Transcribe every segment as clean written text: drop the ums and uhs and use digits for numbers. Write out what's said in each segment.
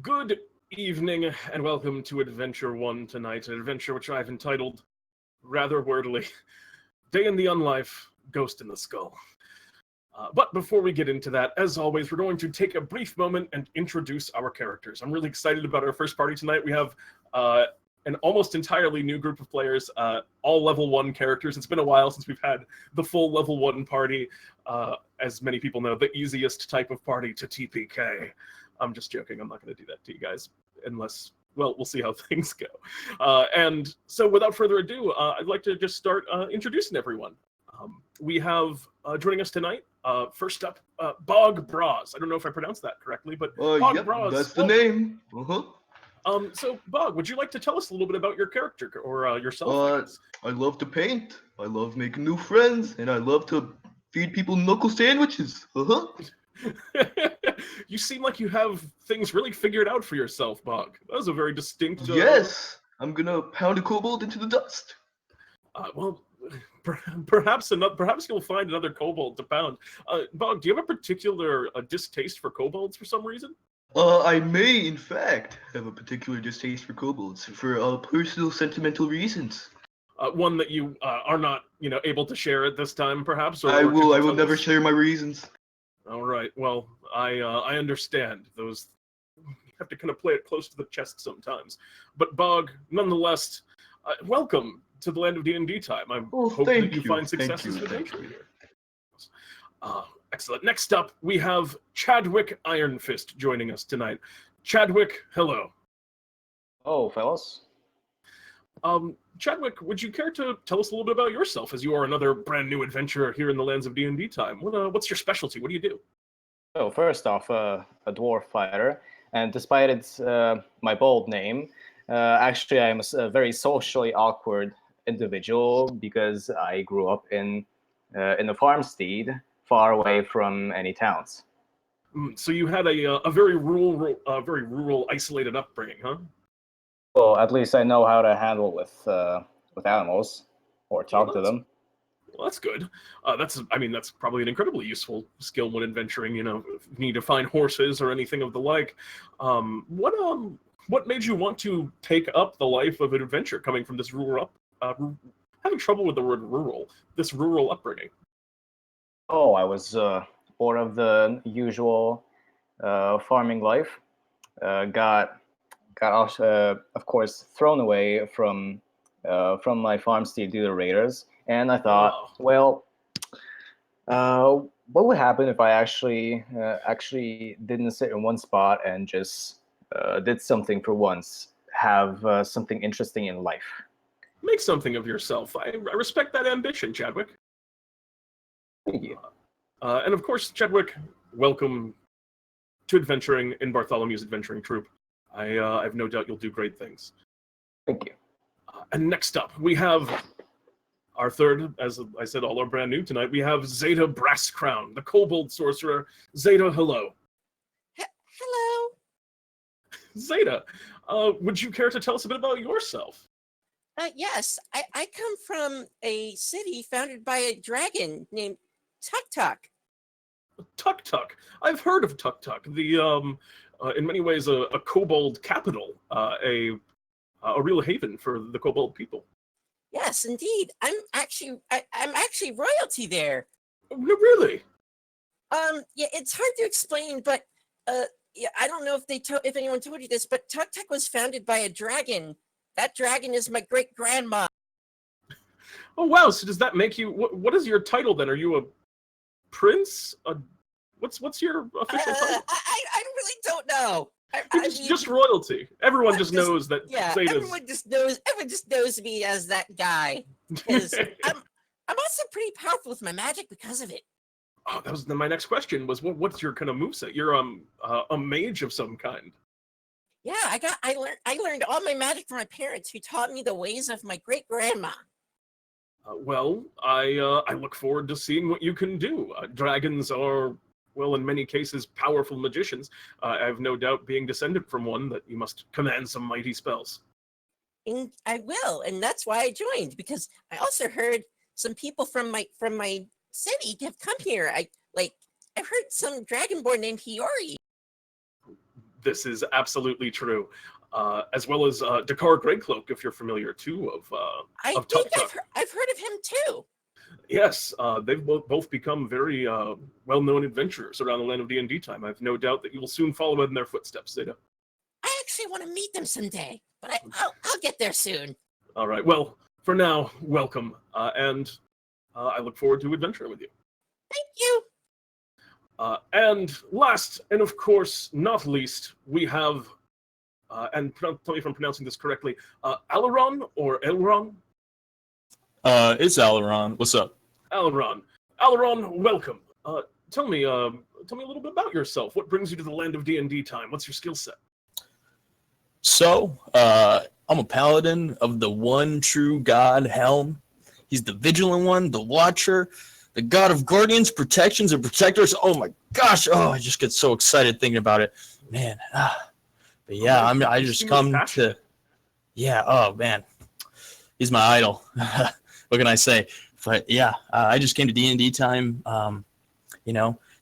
Good evening, and welcome to Adventure 1 tonight, an adventure which I've entitled, rather wordily, Day in the Unlife, Ghost in the Skull. But before we get into that, as always, we're going to take a brief moment and introduce our characters. I'm really excited about our first party tonight. We have an almost entirely new group of players, all level 1 characters. It's been a while since we've had the full level 1 party. As many people know, the easiest type of party to TPK. I'm just joking. I'm not going to do that to you guys unless, well, we'll see how things go. And so without further ado, I'd like to just start introducing everyone. We have joining us tonight, first up, Brozz. I don't know if I pronounced that correctly, but Yep, Brozz. that's the name. So Bog, would you like to tell us a little bit about your character or yourself? I love to paint. I love making new friends, and I love to feed people knuckle sandwiches. You seem like you have things really figured out for yourself, Bog. That was a very distinct. Yes, I'm gonna pound a kobold into the dust. Well, perhaps you'll find another kobold to pound. Bog, do you have a particular distaste for kobolds for some reason? I may, in fact, have a particular distaste for kobolds for personal, sentimental reasons. One that you are not, able to share at this time, perhaps. I will never share my reasons. All right. Well, I understand those. You have to kind of play it close to the chest sometimes. But Bog, nonetheless, welcome to the land of DnDTime. I hope that you find successes eventually here. Excellent. Next up, we have Chadwick Ironfist joining us tonight. Chadwick, hello. Oh, fellas. Chadwick, would you care to tell us a little bit about yourself, as you are another brand new adventurer here in the lands of DnDTime? What's your specialty? What do you do? Oh, first off, a dwarf fighter, and despite its my bold name, actually I'm a very socially awkward individual because I grew up in a farmstead far away from any towns. So you had a very rural, isolated upbringing, huh? Well, at least I know how to handle with animals or talk to them. Well, that's good. That's probably an incredibly useful skill when adventuring. If you need to find horses or anything of the like. What made you want to take up the life of an adventure, coming from this rural having trouble with the word rural, this rural upbringing? Oh, I was bored of the usual farming life. Got of course thrown away from my farmstead due to raiders, and I thought, well, what would happen if I actually didn't sit in one spot and just did something for once, have something interesting in life. Make something of yourself. I respect that ambition, Chadwick. Thank you. And of course, Chadwick, welcome to adventuring in Bartholomew's adventuring troupe. I have no doubt you'll do great things. Thank you. And next up, we have our third, as I said, all are brand new tonight. We have Zeta Brasscrown, the Kobold Sorcerer. Zeta, hello. Hello. Zeta, would you care to tell us a bit about yourself? Yes, I come from a city founded by a dragon named Tuk. Tuk. I've heard of Tuk. The in many ways a kobold capital, a real haven for the kobold people. Yes, indeed. I'm actually royalty there. No, really? Yeah, it's hard to explain, but yeah, I don't know if anyone told you this, but Tuk was founded by a dragon. That dragon is my great grandma. Oh wow! So does that make you? What is your title then? Are you a prince? What's your official title? I really don't know. Just royalty. Everyone just knows that. Yeah, Zeta's... everyone just knows me as that guy. Because I'm also pretty powerful with my magic because of it. Oh, that was my next question. Was what's your kind of moveset? You're a mage of some kind. Yeah, I learned all my magic from my parents, who taught me the ways of my great grandma. Well, I look forward to seeing what you can do. Dragons are, well, in many cases, powerful magicians. I have no doubt, being descended from one, that you must command some mighty spells. And I will, and that's why I joined, because I also heard some people from my city have come here. I've heard some dragonborn named Hiyori. This is absolutely true. As well as Dakar Greycloak, if you're familiar too I of think Tuk-Tuk. I've heard of him too. Yes, they've both become very well-known adventurers around the land of DnDTime. I have no doubt that you will soon follow in their footsteps, Zeta. I actually want to meet them someday, but I'll get there soon. All right. Well, for now, welcome, and I look forward to adventuring with you. Thank you. And last, and of course not least, we have, and tell me if I'm pronouncing this correctly, Aleron or Elron? It's Aleron. What's up? Aleron. Aleron, welcome. Tell me a little bit about yourself. What brings you to the land of DnDTime? What's your skill set? So, I'm a paladin of the one true god, Helm. He's the vigilant one, the watcher, the god of guardians, protections, and protectors. Oh my gosh! Oh, I just get so excited thinking about it, man. But yeah, I just come to. Yeah. Oh man, he's my idol. What can I say? But yeah, I just came to DnDTime,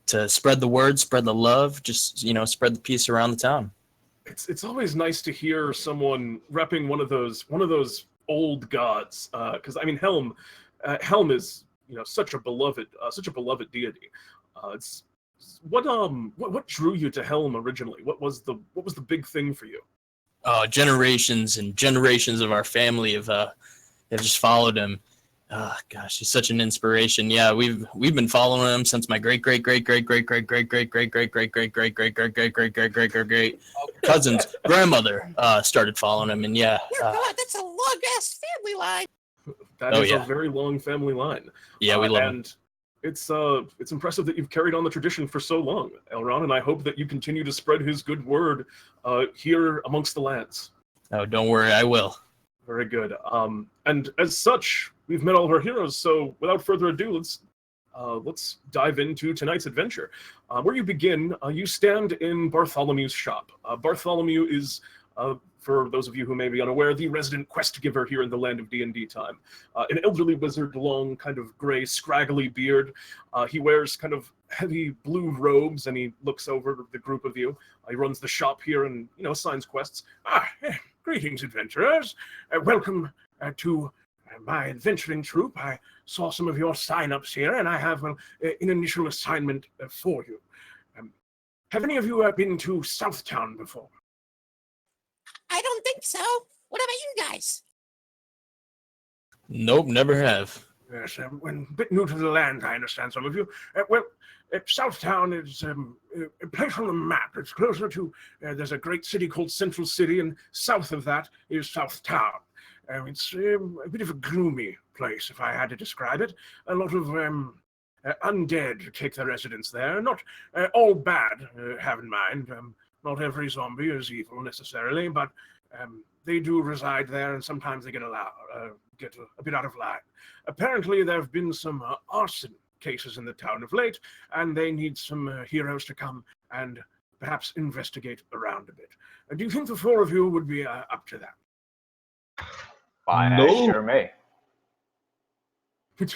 to spread the word, spread the love, just spread the peace around the town. It's always nice to hear someone repping one of those old gods, because I mean Helm is such a beloved deity. What drew you to Helm originally? What was the big thing for you? Generations and generations of our family have just followed him. Gosh, he's such an inspiration. Yeah, we've been following him since my great cousin's grandmother started following him, and yeah. God, that's a long ass family line. That is a very long family line. Yeah, we love him. And it's impressive that you've carried on the tradition for so long, Elron, and I hope that you continue to spread his good word here amongst the lands. Oh, don't worry, I will. Very good. And as such, we've met all of our heroes, so without further ado, let's dive into tonight's adventure. Where you begin, you stand in Bartholomew's shop. Bartholomew is, for those of you who may be unaware, the resident quest giver here in the land of DnDTime. An elderly wizard, long, kind of gray, scraggly beard. He wears kind of heavy blue robes, and he looks over the group of you. He runs the shop here and, assigns quests. Greetings, adventurers. Welcome to my adventuring troupe. I saw some of your sign-ups here, and I have an initial assignment for you. Have any of you been to Southtown before? I don't think so. What about you guys? Nope, never have. Yes, when a bit new to the land, I understand some of you. Southtown is a place on the map. It's closer to, there's a great city called Central City, and south of that is Southtown. It's a bit of a gloomy place, if I had to describe it. A lot of undead take their residence there. Not all bad, have in mind. Not every zombie is evil necessarily, but they do reside there, and sometimes they get a bit out of line. Apparently, there have been some arson cases in the town of late, and they need some heroes to come and perhaps investigate around a bit. Do you think the four of you would be up to that? Fine, No. I sure may.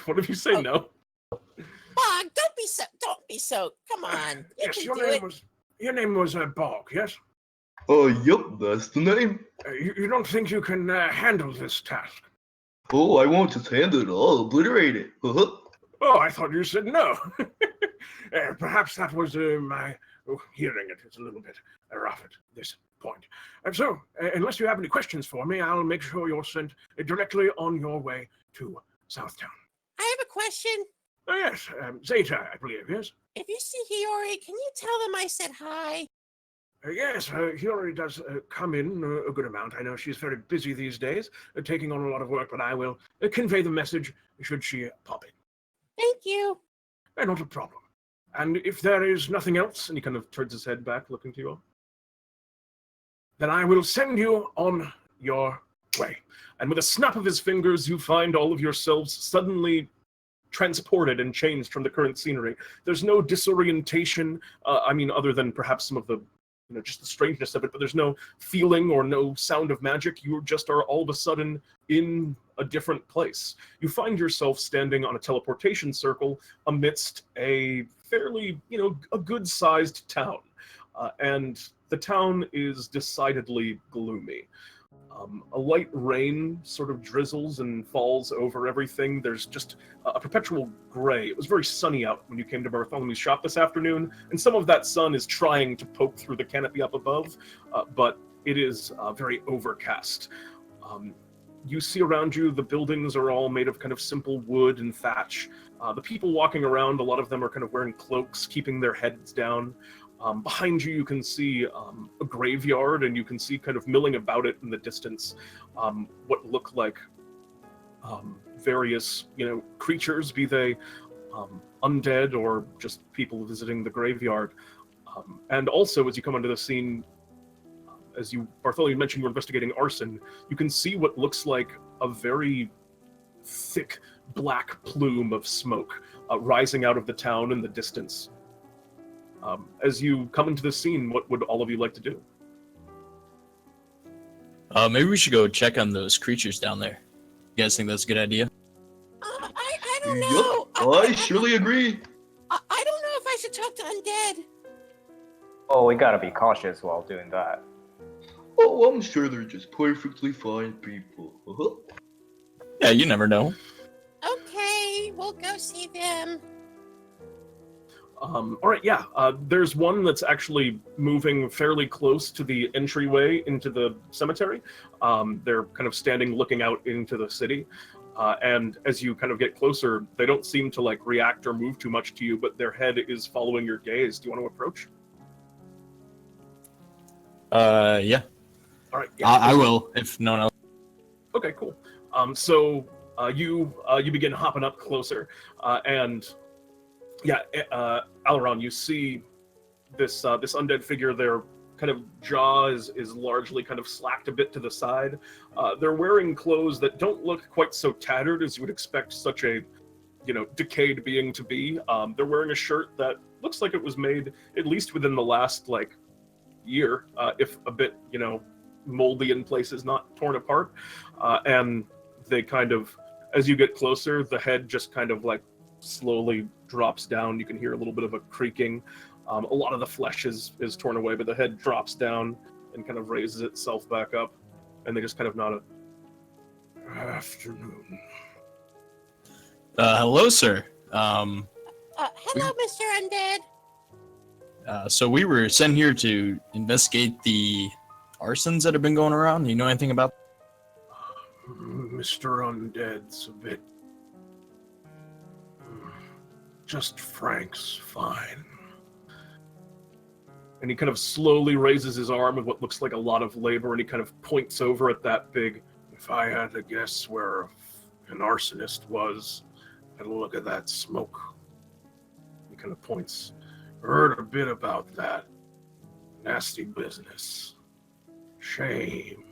What if you say no? Bog, don't be so. Come on. You Yes, can your do name it. was Bog, yes? Oh, yup, that's the name. You don't think you can handle this task? Oh, I won't just handle it all, obliterate it. Oh, I thought you said no. Perhaps that was my hearing it. It's a little bit rough at this point. So, unless you have any questions for me, I'll make sure you're sent directly on your way to Southtown. I have a question. Oh, yes, Zeta, I believe, yes? If you see Hiyori, can you tell them I said hi? Yes, Hiyori does come in a good amount. I know she's very busy these days, taking on a lot of work, but I will convey the message should she pop in. Thank you. Not a problem. And if there is nothing else, and he kind of turns his head back, looking to you all, then I will send you on your way. And with a snap of his fingers, you find all of yourselves suddenly transported and changed from the current scenery. There's no disorientation, other than perhaps some of the, just the strangeness of it, but there's no feeling or no sound of magic. You just are all of a sudden in a different place. You find yourself standing on a teleportation circle amidst a fairly, a good-sized town. And the town is decidedly gloomy. A light rain sort of drizzles and falls over everything. There's just a perpetual gray. It was very sunny out when you came to Bartholomew's shop this afternoon, and some of that sun is trying to poke through the canopy up above, but it is very overcast. You see around you, the buildings are all made of kind of simple wood and thatch. The people walking around, a lot of them are kind of wearing cloaks, keeping their heads down. Behind you, you can see a graveyard, and you can see kind of milling about it in the distance what look like various, creatures, be they undead or just people visiting the graveyard. And also, as you come onto the scene, Bartholomew mentioned you were investigating arson, you can see what looks like a very thick black plume of smoke rising out of the town in the distance. As you come into the scene, what would all of you like to do? Maybe we should go check on those creatures down there. You guys think that's a good idea? I don't know. Yup, I surely agree. I don't know if I should talk to undead. Oh, we gotta be cautious while doing that. Oh, I'm sure they're just perfectly fine people. Yeah, you never know. Okay, we'll go see them. All right, yeah. There's one that's actually moving fairly close to the entryway into the cemetery. They're kind of standing looking out into the city. And as you kind of get closer, they don't seem to react or move too much to you, but their head is following your gaze. Do you want to approach? Yeah. All right. Yeah. I will, if no one else. Okay, cool. So you begin hopping up closer, and Aleron, you see this undead figure. Their kind of jaw is largely kind of slacked a bit to the side. They're wearing clothes that don't look quite so tattered as you would expect such a decayed being to be. They're wearing a shirt that looks like it was made at least within the last year, if a bit moldy in places, not torn apart. And they kind of, as you get closer, the head just kind of slowly drops down. You can hear a little bit of a creaking. A lot of the flesh is torn away, but the head drops down and kind of raises itself back up, and they just kind of nod a afternoon. Hello, sir. Hello, Mr. Undead. So we were sent here to investigate the arsons that have been going around. You know anything about? Mr. Undead's a bit. Just Frank's fine. And he kind of slowly raises his arm with what looks like a lot of labor, and he kind of points over at that big. If I had to guess where an arsonist was, I'd look at that smoke. He kind of points. Heard a bit about that. Nasty business. Shame.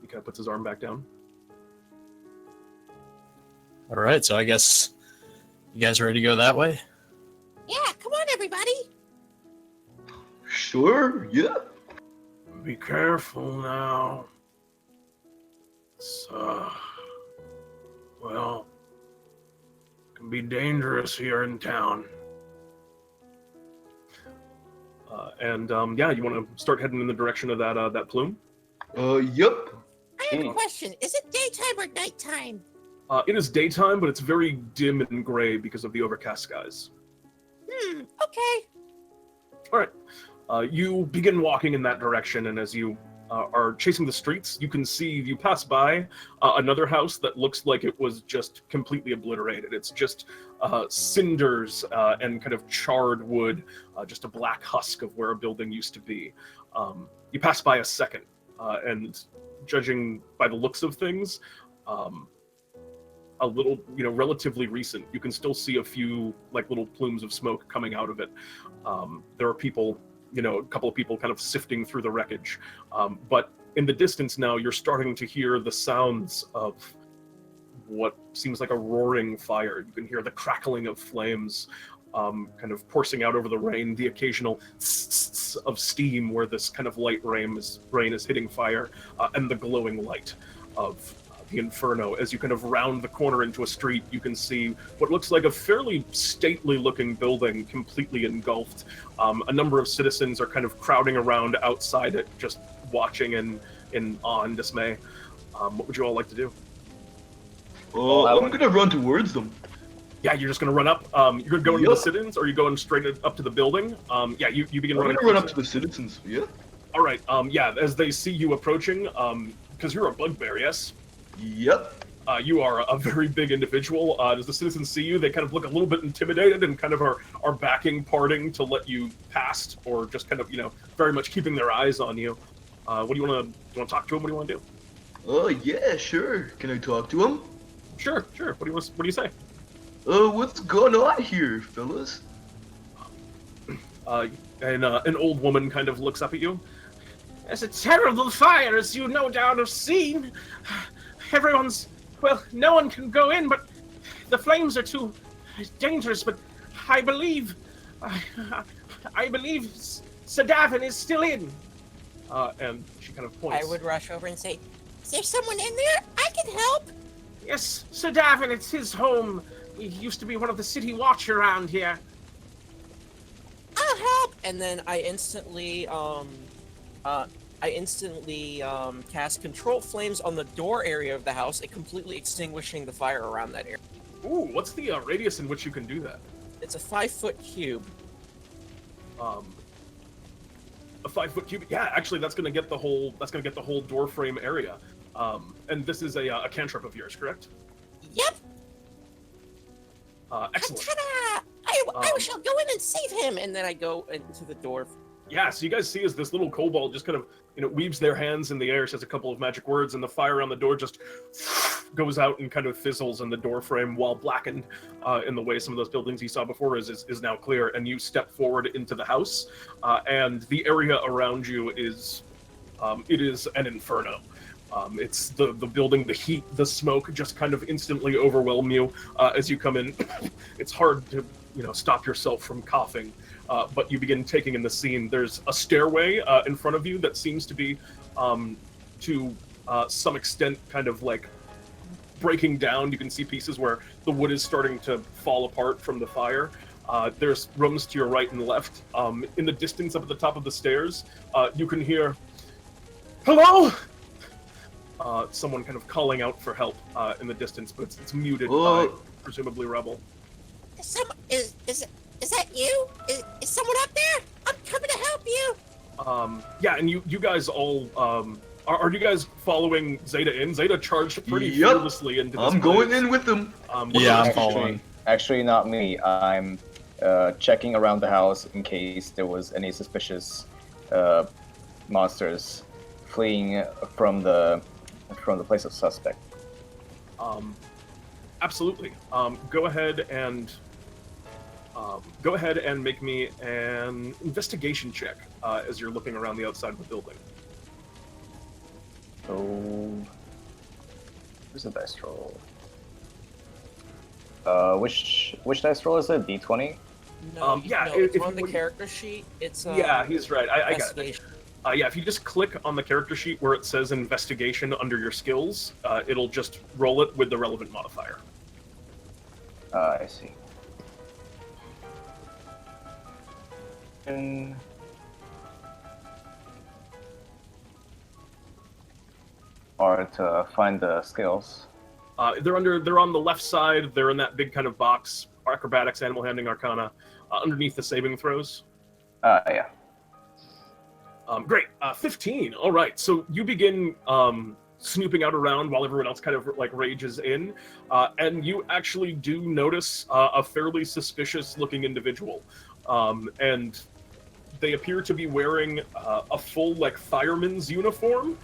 He kind of puts his arm back down. All right, so I guess you guys ready to go that way? Yeah, come on, everybody. Sure, yeah. Be careful now. It's, well, it can be dangerous here in town. You want to start heading in the direction of that plume? Yep. I have a question. Is it daytime or nighttime? It is daytime, but it's very dim and gray because of the overcast skies. Okay. All right. You begin walking in that direction, and as you are chasing the streets, you pass by another house that looks like it was just completely obliterated. It's just cinders and kind of charred wood, just a black husk of where a building used to be. You pass by a second, and judging by the looks of things, a little, relatively recent. You can still see a few little plumes of smoke coming out of it. There are people, a couple of people kind of sifting through the wreckage. But in the distance now, you're starting to hear the sounds of what seems like a roaring fire. You can hear the crackling of flames kind of coursing out over the rain, the occasional of steam where this kind of light rain is hitting fire, and the glowing light of the inferno. As you kind of round the corner into a street, you can see what looks like a fairly stately-looking building completely engulfed. A number of citizens are kind of crowding around outside it, just watching in awe and dismay. What would you all like to do? I'm gonna run towards them. Yeah, you're just gonna run up. You're gonna go into the citizens, or are you going straight up to the building? Yeah, you begin running. I'm gonna run up to the citizens. Yeah. All right. Yeah, as they see you approaching, because you're a bugbear, yes? Yep. You are a very big individual. As the citizens see you, they kind of look a little bit intimidated and kind of are backing, parting to let you past, or just kind of, very much keeping their eyes on you. What do you want to talk to them? What do you want to do? Oh yeah, sure. Can I talk to them? Sure. What do you say? What's going on here, fellas? And an old woman kind of looks up at you. There's a terrible fire, as you no doubt have seen. No one can go in, but the flames are too dangerous. But I believe Sadavin is still in. And she kind of points. I would rush over and say, "Is there someone in there? I can help." Yes, Sadavin, it's his home. He used to be one of the city watch around here. I'll help. And then I instantly cast control flames on the door area of the house, completely extinguishing the fire around that area. Ooh, what's the radius in which you can do that? It's a 5-foot cube. A 5-foot cube. Yeah, actually, that's gonna get the whole door frame area. And this is a cantrip of yours, correct? Yep. Excellent. Ta-da! I shall go in and save him, and then I go into the door. Yeah, so you guys see as this little kobold just kind of, weaves their hands in the air, says a couple of magic words, and the fire on the door just goes out and kind of fizzles in the door frame, while blackened in the way some of those buildings you saw before is now clear. And you step forward into the house, and the area around you is an inferno. It's the building, the heat, the smoke just kind of instantly overwhelm you as you come in. It's hard to stop yourself from coughing, but you begin taking in the scene. There's a stairway in front of you that seems to be to some extent kind of like breaking down. You can see pieces where the wood is starting to fall apart from the fire. There's rooms to your right and left. In the distance up at the top of the stairs, you can hear, "Hello?" Someone kind of calling out for help in the distance, but it's muted by presumably Rebel. Is that you? Is someone up there? I'm coming to help you. Yeah, and you guys all are you guys following Zeta in? Zeta charged pretty fearlessly into this I'm place. going in with them. Yeah, I'm following. Actually, not me. I'm checking around the house in case there was any suspicious monsters fleeing from the place of suspect. Absolutely. Go ahead and make me an investigation check as you're looking around the outside of the building. So, where's the dice roll? Which dice roll is it? D20? No, yeah, no, if it's on you the would- character sheet. It's Yeah, he's right. I got it. investigation. Yeah, if you just click on the character sheet where it says investigation under your skills, it'll just roll it with the relevant modifier. I see. Or to find the skills. They're on the left side. They're in that big kind of box. Acrobatics, animal handling, arcana, underneath the saving throws. Yeah. Great. 15. All right. So you begin snooping out around while everyone else kind of like rages in, and you actually do notice a fairly suspicious-looking individual, and they appear to be wearing a full like fireman's uniform.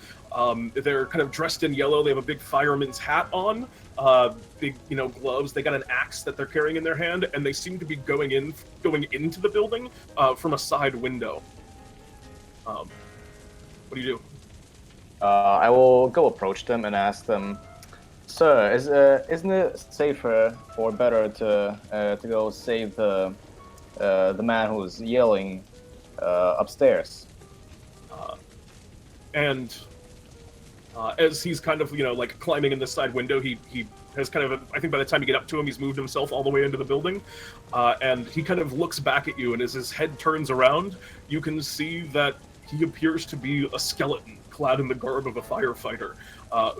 They're kind of dressed in yellow. They have a big fireman's hat on, big gloves. They got an axe that they're carrying in their hand, and they seem to be going into the building from a side window. What do you do? I will go approach them and ask them, "Sir, isn't it safer or better to go save the man who's yelling upstairs?" And As he's kind of, like climbing in the side window, he has kind of, I think by the time you get up to him, he's moved himself all the way into the building. And he kind of looks back at you, and as his head turns around, you can see that he appears to be a skeleton clad in the garb of a firefighter,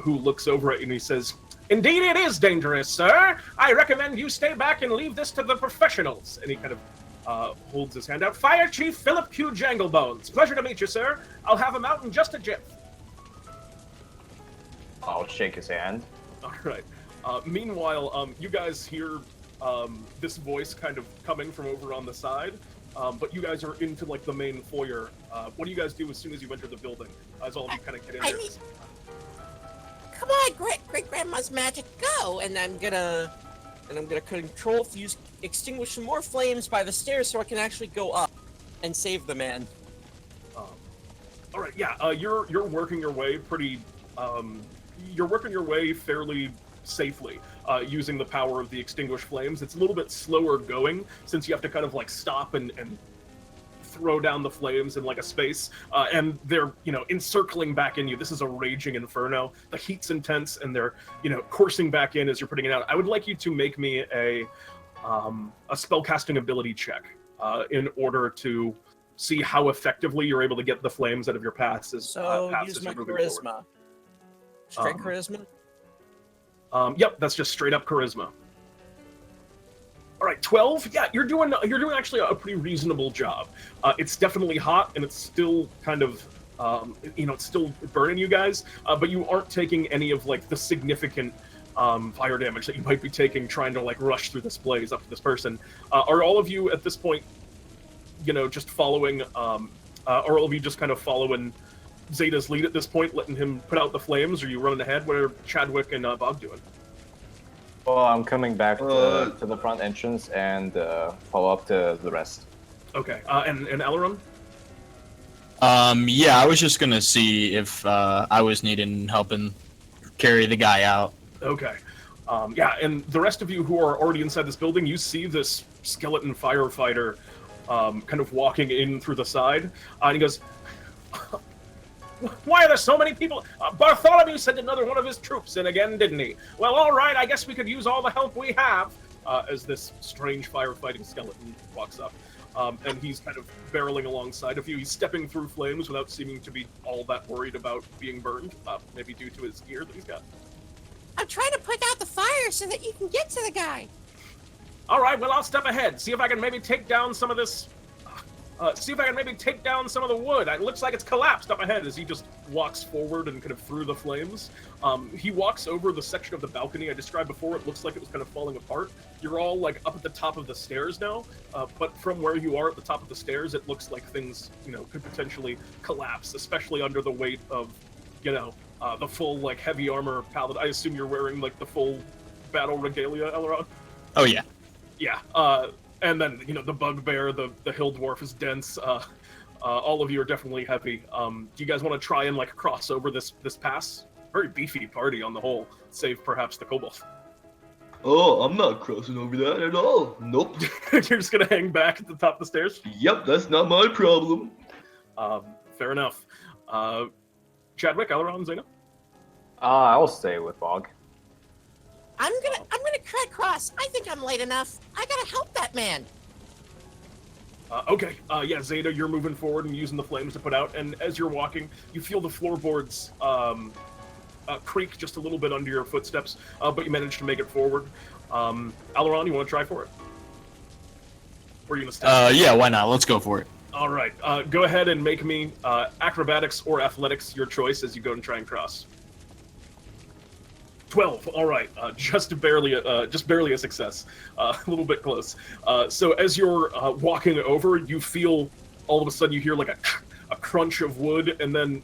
who looks over at you and he says, "Indeed it is dangerous, sir. I recommend you stay back and leave this to the professionals." And he kind of holds his hand out. "Fire Chief Philip Q. Janglebones. Pleasure to meet you, sir. I'll have him out in just a jiff." I'll shake his hand. All right. Meanwhile, you guys hear this voice kind of coming from over on the side, but you guys are into like the main foyer. What do you guys do as soon as you enter the building? As all of you kind of get in there. Come on, great grandma's magic, go! And I'm gonna control extinguish some more flames by the stairs so I can actually go up and save the man. All right. Yeah. You're working your way pretty. You're working your way fairly safely using the power of the extinguished flames. It's a little bit slower going since you have to kind of like stop and throw down the flames in like a space, and they're encircling back in you. This is a raging inferno. The heat's intense, and they're coursing back in as you're putting it out. I would like you to make me a spellcasting ability check in order to see how effectively you're able to get the flames out of your passes. So use my charisma. Straight charisma? Yep, that's just straight up charisma. All right, 12. Yeah, you're doing actually a pretty reasonable job. It's definitely hot, and it's still kind of, it's still burning you guys. But you aren't taking any of like the significant fire damage that you might be taking trying to like rush through this blaze up to this person. Are all of you at this point, just following? Are all of you just kind of following Zeta's lead at this point, letting him put out the flames? Or are you running ahead? What are Chadwick and Bog doing? Well, I'm coming back to the front entrance and follow up to the rest. Okay, and Aleron? Yeah, I was just gonna see if I was needing helping carry the guy out. Okay. Yeah, and the rest of you who are already inside this building, you see this skeleton firefighter kind of walking in through the side, and he goes, "Why are there so many people? Bartholomew sent another one of his troops in again, didn't he? Well, all right, I guess we could use all the help we have." As this strange firefighting skeleton walks up. And he's kind of barreling alongside of you. He's stepping through flames without seeming to be all that worried about being burned, maybe due to his gear that he's got. "I'm trying to put out the fire so that you can get to the guy." All right, well, I'll step ahead, see if I can maybe take down some of this... see if I can maybe take down some of the wood. It looks like it's collapsed up ahead as he just walks forward and kind of through the flames. He walks over the section of the balcony I described before. It looks like it was kind of falling apart. You're all like up at the top of the stairs now, but from where you are at the top of the stairs, it looks like things, could potentially collapse, especially under the weight of, the full like heavy armor Paladin. I assume you're wearing like the full battle regalia, Aleron? Oh yeah. Yeah. And then, the Bugbear, the Hill Dwarf is dense. All of you are definitely heavy. Do you guys want to try and, like, cross over this pass? Very beefy party on the whole, save perhaps the Kobold. Oh, I'm not crossing over that at all. Nope. You're just going to hang back at the top of the stairs? Yep, that's not my problem. Fair enough. Chadwick, Aleron, Zeta? I'll stay with Bog. I'm gonna try cross. I think I'm late enough. I gotta help that man. Okay. Yeah, Zeta, you're moving forward and using the flames to put out, and as you're walking, you feel the floorboards creak just a little bit under your footsteps, but you manage to make it forward. Aleron, you want to try for it? Or are you gonna stay? Yeah, why not? Let's go for it. All right. Go ahead and make me acrobatics or athletics, your choice, as you go and try and cross. 12. All right, just barely a success. A little bit close. So as you're walking over, you feel all of a sudden you hear like a crunch of wood, and then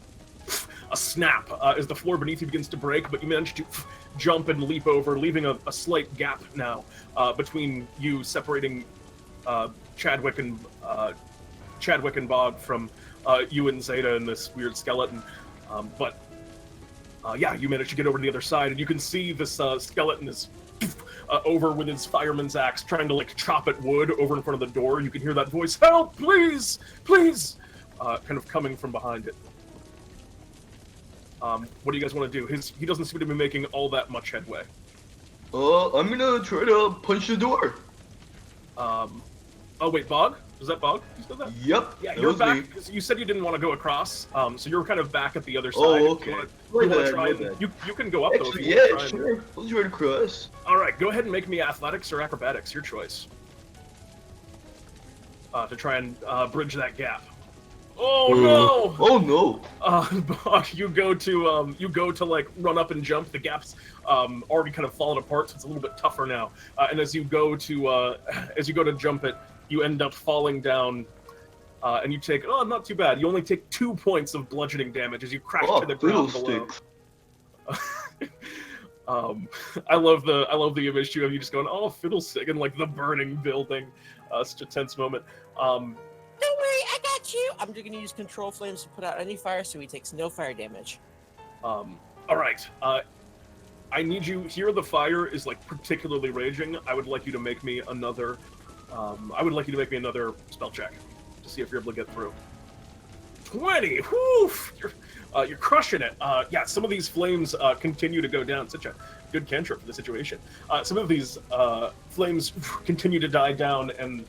a snap as the floor beneath you begins to break. But you manage to jump and leap over, leaving a slight gap now between you, separating Chadwick and Bog from you and Zeta and this weird skeleton. Yeah, you manage to get over to the other side, and you can see this skeleton is over with his fireman's axe, trying to like chop at wood over in front of the door. You can hear that voice, "Help, please, please," kind of coming from behind it. What do you guys want to do? He doesn't seem to be making all that much headway. I'm gonna try to punch the door. Oh wait, Bog? Was that Bog? You said that? Yep. Yeah, that you're was back me. because you said you didn't want to go across. So you're kind of back at the other side. Oh, If okay. you wanna try My and- bad. you can go up though. Actually, If you wanna try yeah, and- sure. I'll try to cross. All right, go ahead and make me athletics or acrobatics, your choice. To try and bridge that gap. Oh no! Oh no! Bog, you go to like run up and jump. The gap's already kind of fallen apart, so it's a little bit tougher now. And as you go to jump it, you end up falling down, and you take not too bad. You only take 2 points of bludgeoning damage as you crash to the ground below. I love the image too of you just going, oh, fiddlestick, and like the burning building. Such a tense moment. Don't worry, I got you. I'm just gonna use control flames to put out any fire, so he takes no fire damage. All right. I need you here. The fire is like particularly raging. I would like you to make me another. Spell check to see if you're able to get through. 20. Whew! You're crushing it. Yeah, some of these flames continue to go down. Such a good cantrip for the situation. Some of these flames continue to die down, and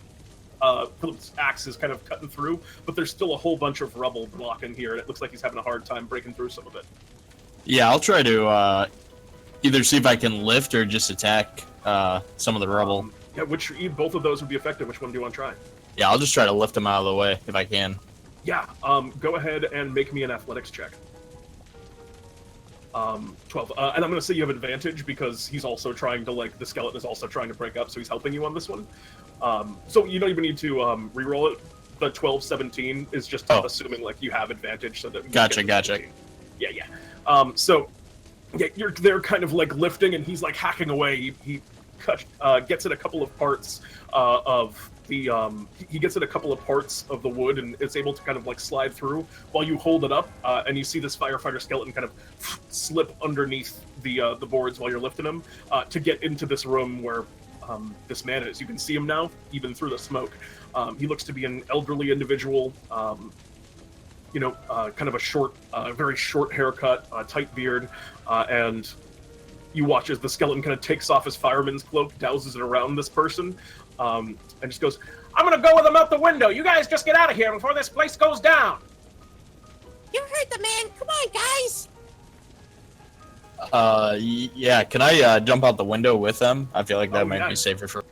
Philip's axe is kind of cutting through, but there's still a whole bunch of rubble blocking here, and it looks like he's having a hard time breaking through some of it. Yeah, I'll try to either see if I can lift or just attack some of the rubble. Yeah, both of those would be effective. Which one do you want to try? Yeah, I'll just try to lift them out of the way if I can. Yeah, go ahead and make me an athletics check. 12. And I'm going to say you have advantage because he's also trying to, the skeleton is also trying to break up, so he's helping you on this one. So you don't even need to reroll it. The 12-17 is just assuming, you have advantage so that... Gotcha. Yeah. So, yeah, they're kind of, lifting, and he's, hacking away. He gets at a couple of parts of the he gets at a couple of parts of the wood and is able to kind of slide through while you hold it up, and you see this firefighter skeleton kind of slip underneath the boards while you're lifting him to get into this room where this man is. You can see him now, even through the smoke. He looks to be an elderly individual, kind of a short, very short haircut, tight beard, and you watch as the skeleton kind of takes off his fireman's cloak, douses it around this person, and just goes, "I'm gonna go with him out the window. You guys just get out of here before this place goes down." You heard the man. Come on, guys. Yeah, can I jump out the window with them? I feel like that might yeah. be safer for...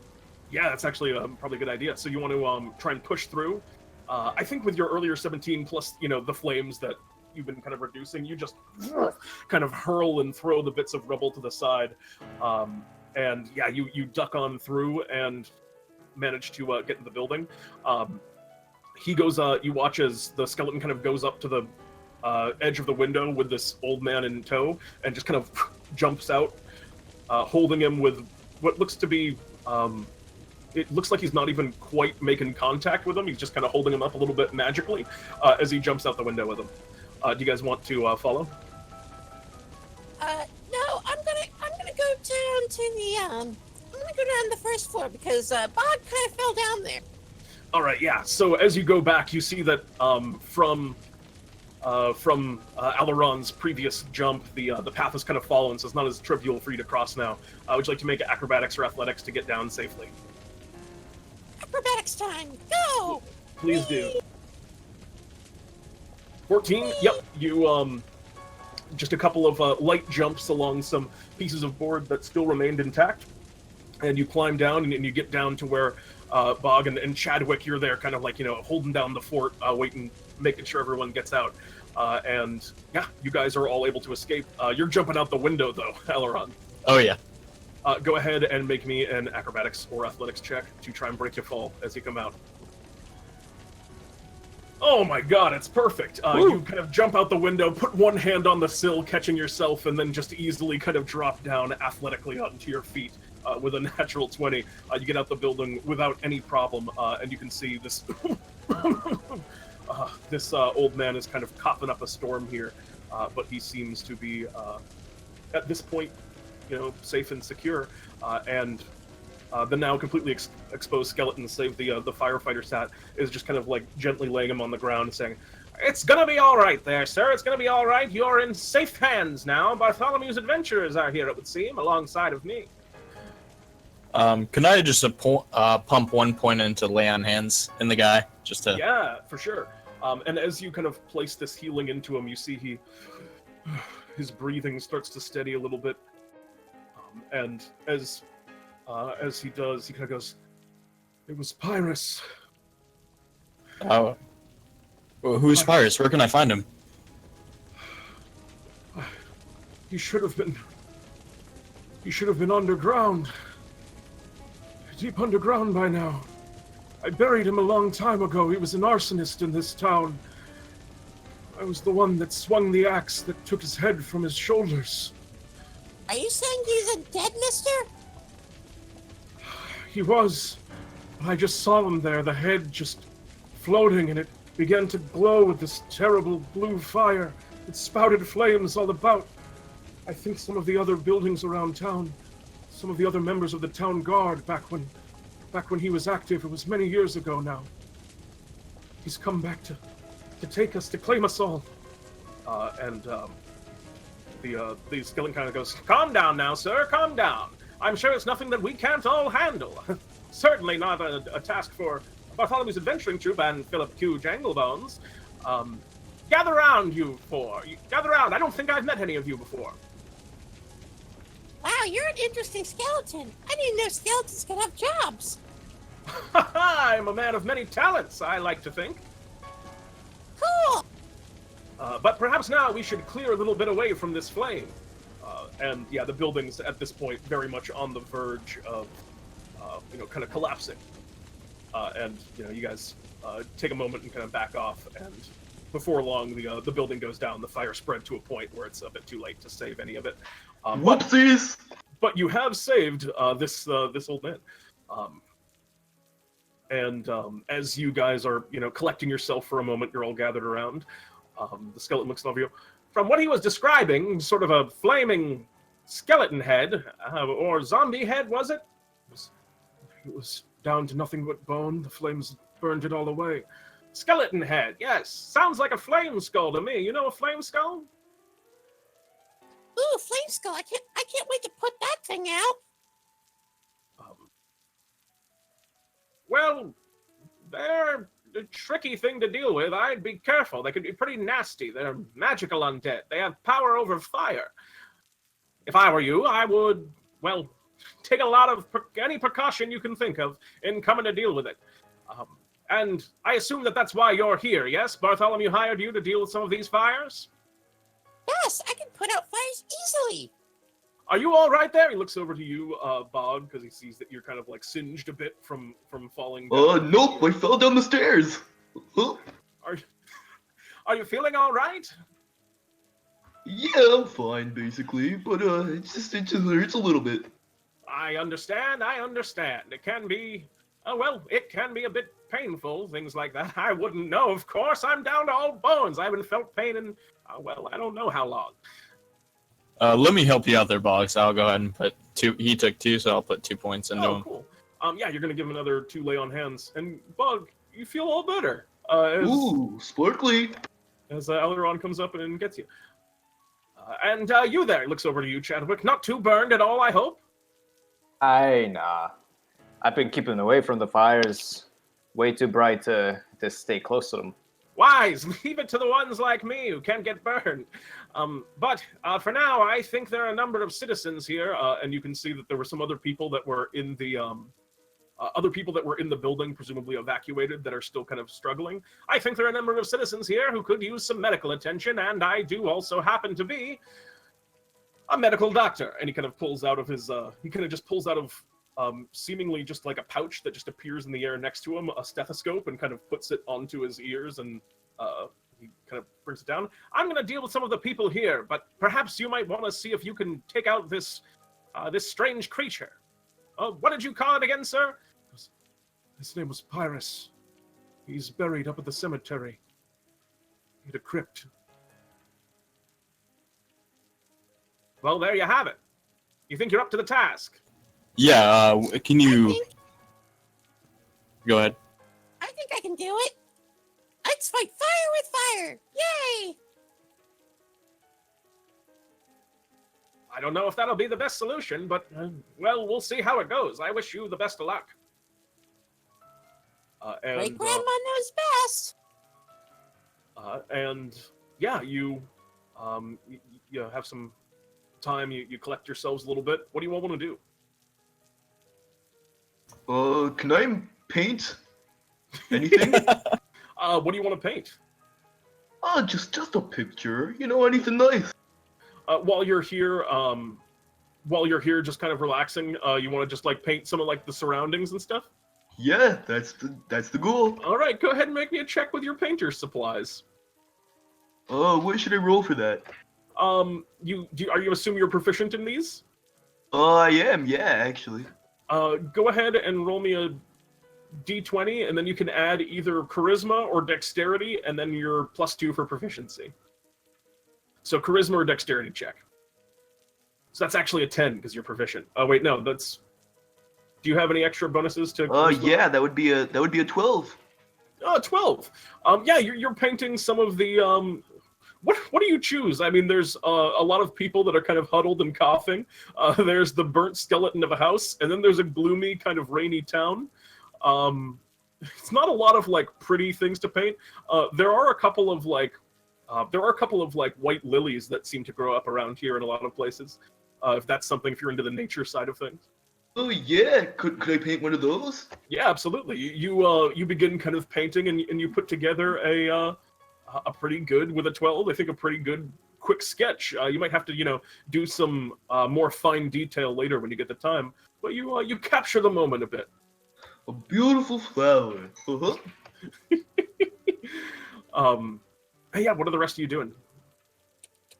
Yeah, that's actually probably a good idea. So you want to try and push through. I think with your earlier 17 plus, the flames that you've been kind of reducing, you just kind of hurl and throw the bits of rubble to the side. And yeah, you duck on through and manage to get in the building. He goes, you watch as the skeleton kind of goes up to the edge of the window with this old man in tow and just kind of jumps out, holding him with what looks to be, it looks like he's not even quite making contact with him. He's just kind of holding him up a little bit magically as he jumps out the window with him. Do you guys want to follow? No, I'm gonna go down to the I'm gonna go down the first floor because Bog kind of fell down there. All right, yeah. So as you go back, you see that from Aleron's previous jump, the path has kind of fallen, so it's not as trivial for you to cross now. Would you like to make acrobatics or athletics to get down safely? Acrobatics time, go! Please do. 14. Yep. You just a couple of light jumps along some pieces of board that still remained intact, and you climb down and you get down to where Bog and Chadwick, you're there, kind of holding down the fort, waiting, making sure everyone gets out. And yeah, you guys are all able to escape. You're jumping out the window though, Aleron. Oh yeah. Go ahead and make me an acrobatics or athletics check to try and break your fall as you come out. Oh my god, it's perfect. You kind of jump out the window, put one hand on the sill, catching yourself, and then just easily kind of drop down athletically onto your feet with a natural 20. You get out the building without any problem, and you can see this this old man is kind of coughing up a storm here, but he seems to be, at this point, safe and secure, and the now completely exposed skeleton, save the firefighter sat, is just kind of gently laying him on the ground and saying, It's gonna be all right there, sir. It's gonna be all right. You're in safe hands now. Bartholomew's adventurers are here, it would seem, alongside of me. Can I just pump 1 point into lay on hands in the guy? Just to... Yeah, for sure. And as you kind of place this healing into him, you see his breathing starts to steady a little bit. And as he does, he kind of goes, "It was Pyrrhus." Well, who's Pyrrhus? Where can I find him? He should have been underground. Deep underground by now. I buried him a long time ago. He was an arsonist in this town. I was the one that swung the axe that took his head from his shoulders. Are you saying he's undead, mister? He was. I just saw him there, the head just floating, and it began to glow with this terrible blue fire. It spouted flames all about. I think some of the other buildings around town, some of the other members of the town guard back when he was active, it was many years ago now. He's come back to take us, to claim us all. The skeleton kind of goes, "Calm down now, sir, calm down. I'm sure it's nothing that we can't all handle. Certainly not a task for Bartholomew's adventuring troop and Philip Q. Janglebones. Gather round, you four. Gather round. I don't think I've met any of you before." Wow, you're an interesting skeleton. I didn't know skeletons could have jobs. I'm a man of many talents, I like to think. Cool. But perhaps now we should clear a little bit away from this flame. And yeah, the building's at this point very much on the verge of, kind of collapsing. And you guys take a moment and kind of back off, and before long, the building goes down. The fire spread to a point where it's a bit too late to save any of it. Whoopsies! But you have saved this old man. As you guys are, collecting yourself for a moment, you're all gathered around. The skeleton looks over you. From what he was describing, sort of a flaming skeleton head, or zombie head, was it? It was down to nothing but bone. The flames burned it all away. Skeleton head, yes. Sounds like a flame skull to me. You know a flame skull? Ooh, flame skull! I can't wait to put that thing out. Well, they're a tricky thing to deal with. I'd be careful. They could be pretty nasty. They're magical undead. They have power over fire. If I were you, I would, take a lot of any precaution you can think of in coming to deal with it. And I assume that's why you're here, yes? Bartholomew hired you to deal with some of these fires? Yes, I can put out fires easily. Are you all right there? He looks over to you, Bog, because he sees that you're kind of singed a bit from falling down. Nope, I fell down the stairs. Are you feeling all right? Yeah, I'm fine, basically, but it just hurts a little bit. I understand. It can be, it can be a bit painful, things like that. I wouldn't know, of course. I'm down to all bones. I haven't felt pain in, I don't know how long. Let me help you out there, Boggs. I'll go ahead and put 2. He took 2, so I'll put 2 points into him. Cool. You're going to give him another 2 lay on hands. And, Bug, you feel all better. Ooh, sparkly. As Aleron comes up and gets you. And you there, looks over to you, Chadwick. Not too burned at all, I hope? Nah. I've been keeping away from the fires. Way too bright to stay close to them. Wise! Leave it to the ones like me who can't get burned. But for now, I think there are a number of citizens here, and you can see that there were some other people that were in the building, presumably evacuated, that are still kind of struggling. I think there are a number of citizens here who could use some medical attention, and I do also happen to be a medical doctor. And he kind of pulls out of his, seemingly just like a pouch that just appears in the air next to him, a stethoscope, and kind of puts it onto his ears, and he kind of brings it down. I'm going to deal with some of the people here, but perhaps you might want to see if you can take out this strange creature. What did you call it again, sir? His name was Pyrrhus. He's buried up at the cemetery. He had a crypt. Well, there you have it. You think you're up to the task? Yeah, can you... Go ahead. I think I can do it. Let's fight fire with fire! Yay! I don't know if that'll be the best solution, but, well, we'll see how it goes. I wish you the best of luck. Great grandma knows best. And yeah, you have some time. You collect yourselves a little bit. What do you all want to do? Can I paint anything? What do you want to paint? Just a picture. Anything nice. While you're here, just kind of relaxing, you want to just like paint some of like the surroundings and stuff? Yeah, that's the goal. All right, go ahead and make me a check with your painter's supplies. What should I roll for that? Are you assume you're proficient in these? I am, yeah, actually. Go ahead and roll me a d20, and then you can add either charisma or dexterity, and then your +2 for proficiency. So charisma or dexterity check. So that's actually a 10 because you're proficient. Oh wait, no, that's. Do you have any extra bonuses to? Yeah, that would be a 12. Oh, 12. Yeah, you're painting some of the. What do you choose? I mean, there's a lot of people that are kind of huddled and coughing. There's the burnt skeleton of a house, and then there's a gloomy kind of rainy town. It's not a lot of like pretty things to paint. There are a couple of like white lilies that seem to grow up around here in a lot of places. If that's something, if you're into the nature side of things. Oh yeah, could I paint one of those? Yeah, absolutely. You begin kind of painting, and you put together a pretty good, with a 12, I think a pretty good quick sketch. You might have to do some more fine detail later when you get the time, but you capture the moment a bit. A beautiful flower. Uh-huh. Hey, yeah, what are the rest of you doing?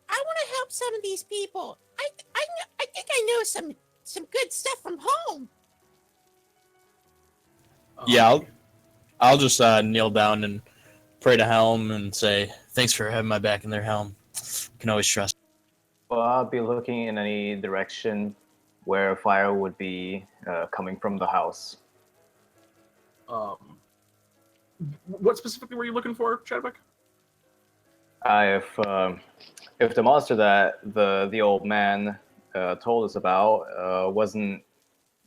I want to help some of these people. I think I know some good stuff from home. Yeah, I'll just kneel down and pray to Helm and say, thanks for having my back in there, Helm. Can always trust. Well, I'll be looking in any direction where fire would be coming from the house. What specifically were you looking for, Chadwick? If the monster that the old man told us about wasn't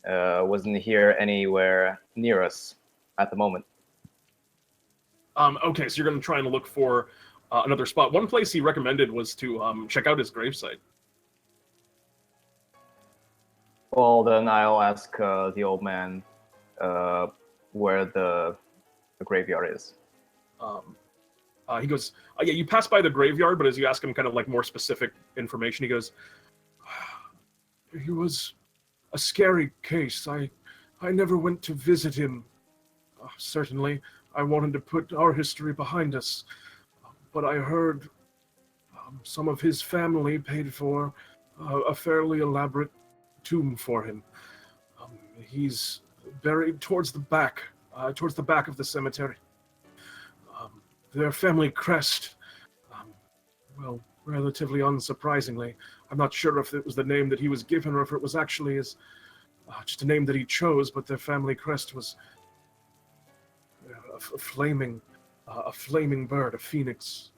here anywhere near us at the moment. Okay, so you're going to try and look for another spot. One place he recommended was to check out his gravesite. Well, then I'll ask the old man where the graveyard is. He goes, yeah, you pass by the graveyard, but as you ask him kind of like more specific information, he goes, he was a scary case. I never went to visit him. Certainly, I wanted to put our history behind us, but I heard some of his family paid for a fairly elaborate tomb for him. He's buried towards the back of the cemetery. Their family crest, well, relatively unsurprisingly, I'm not sure if it was the name that he was given or if it was actually just a name that he chose, but their family crest was a flaming bird, a phoenix.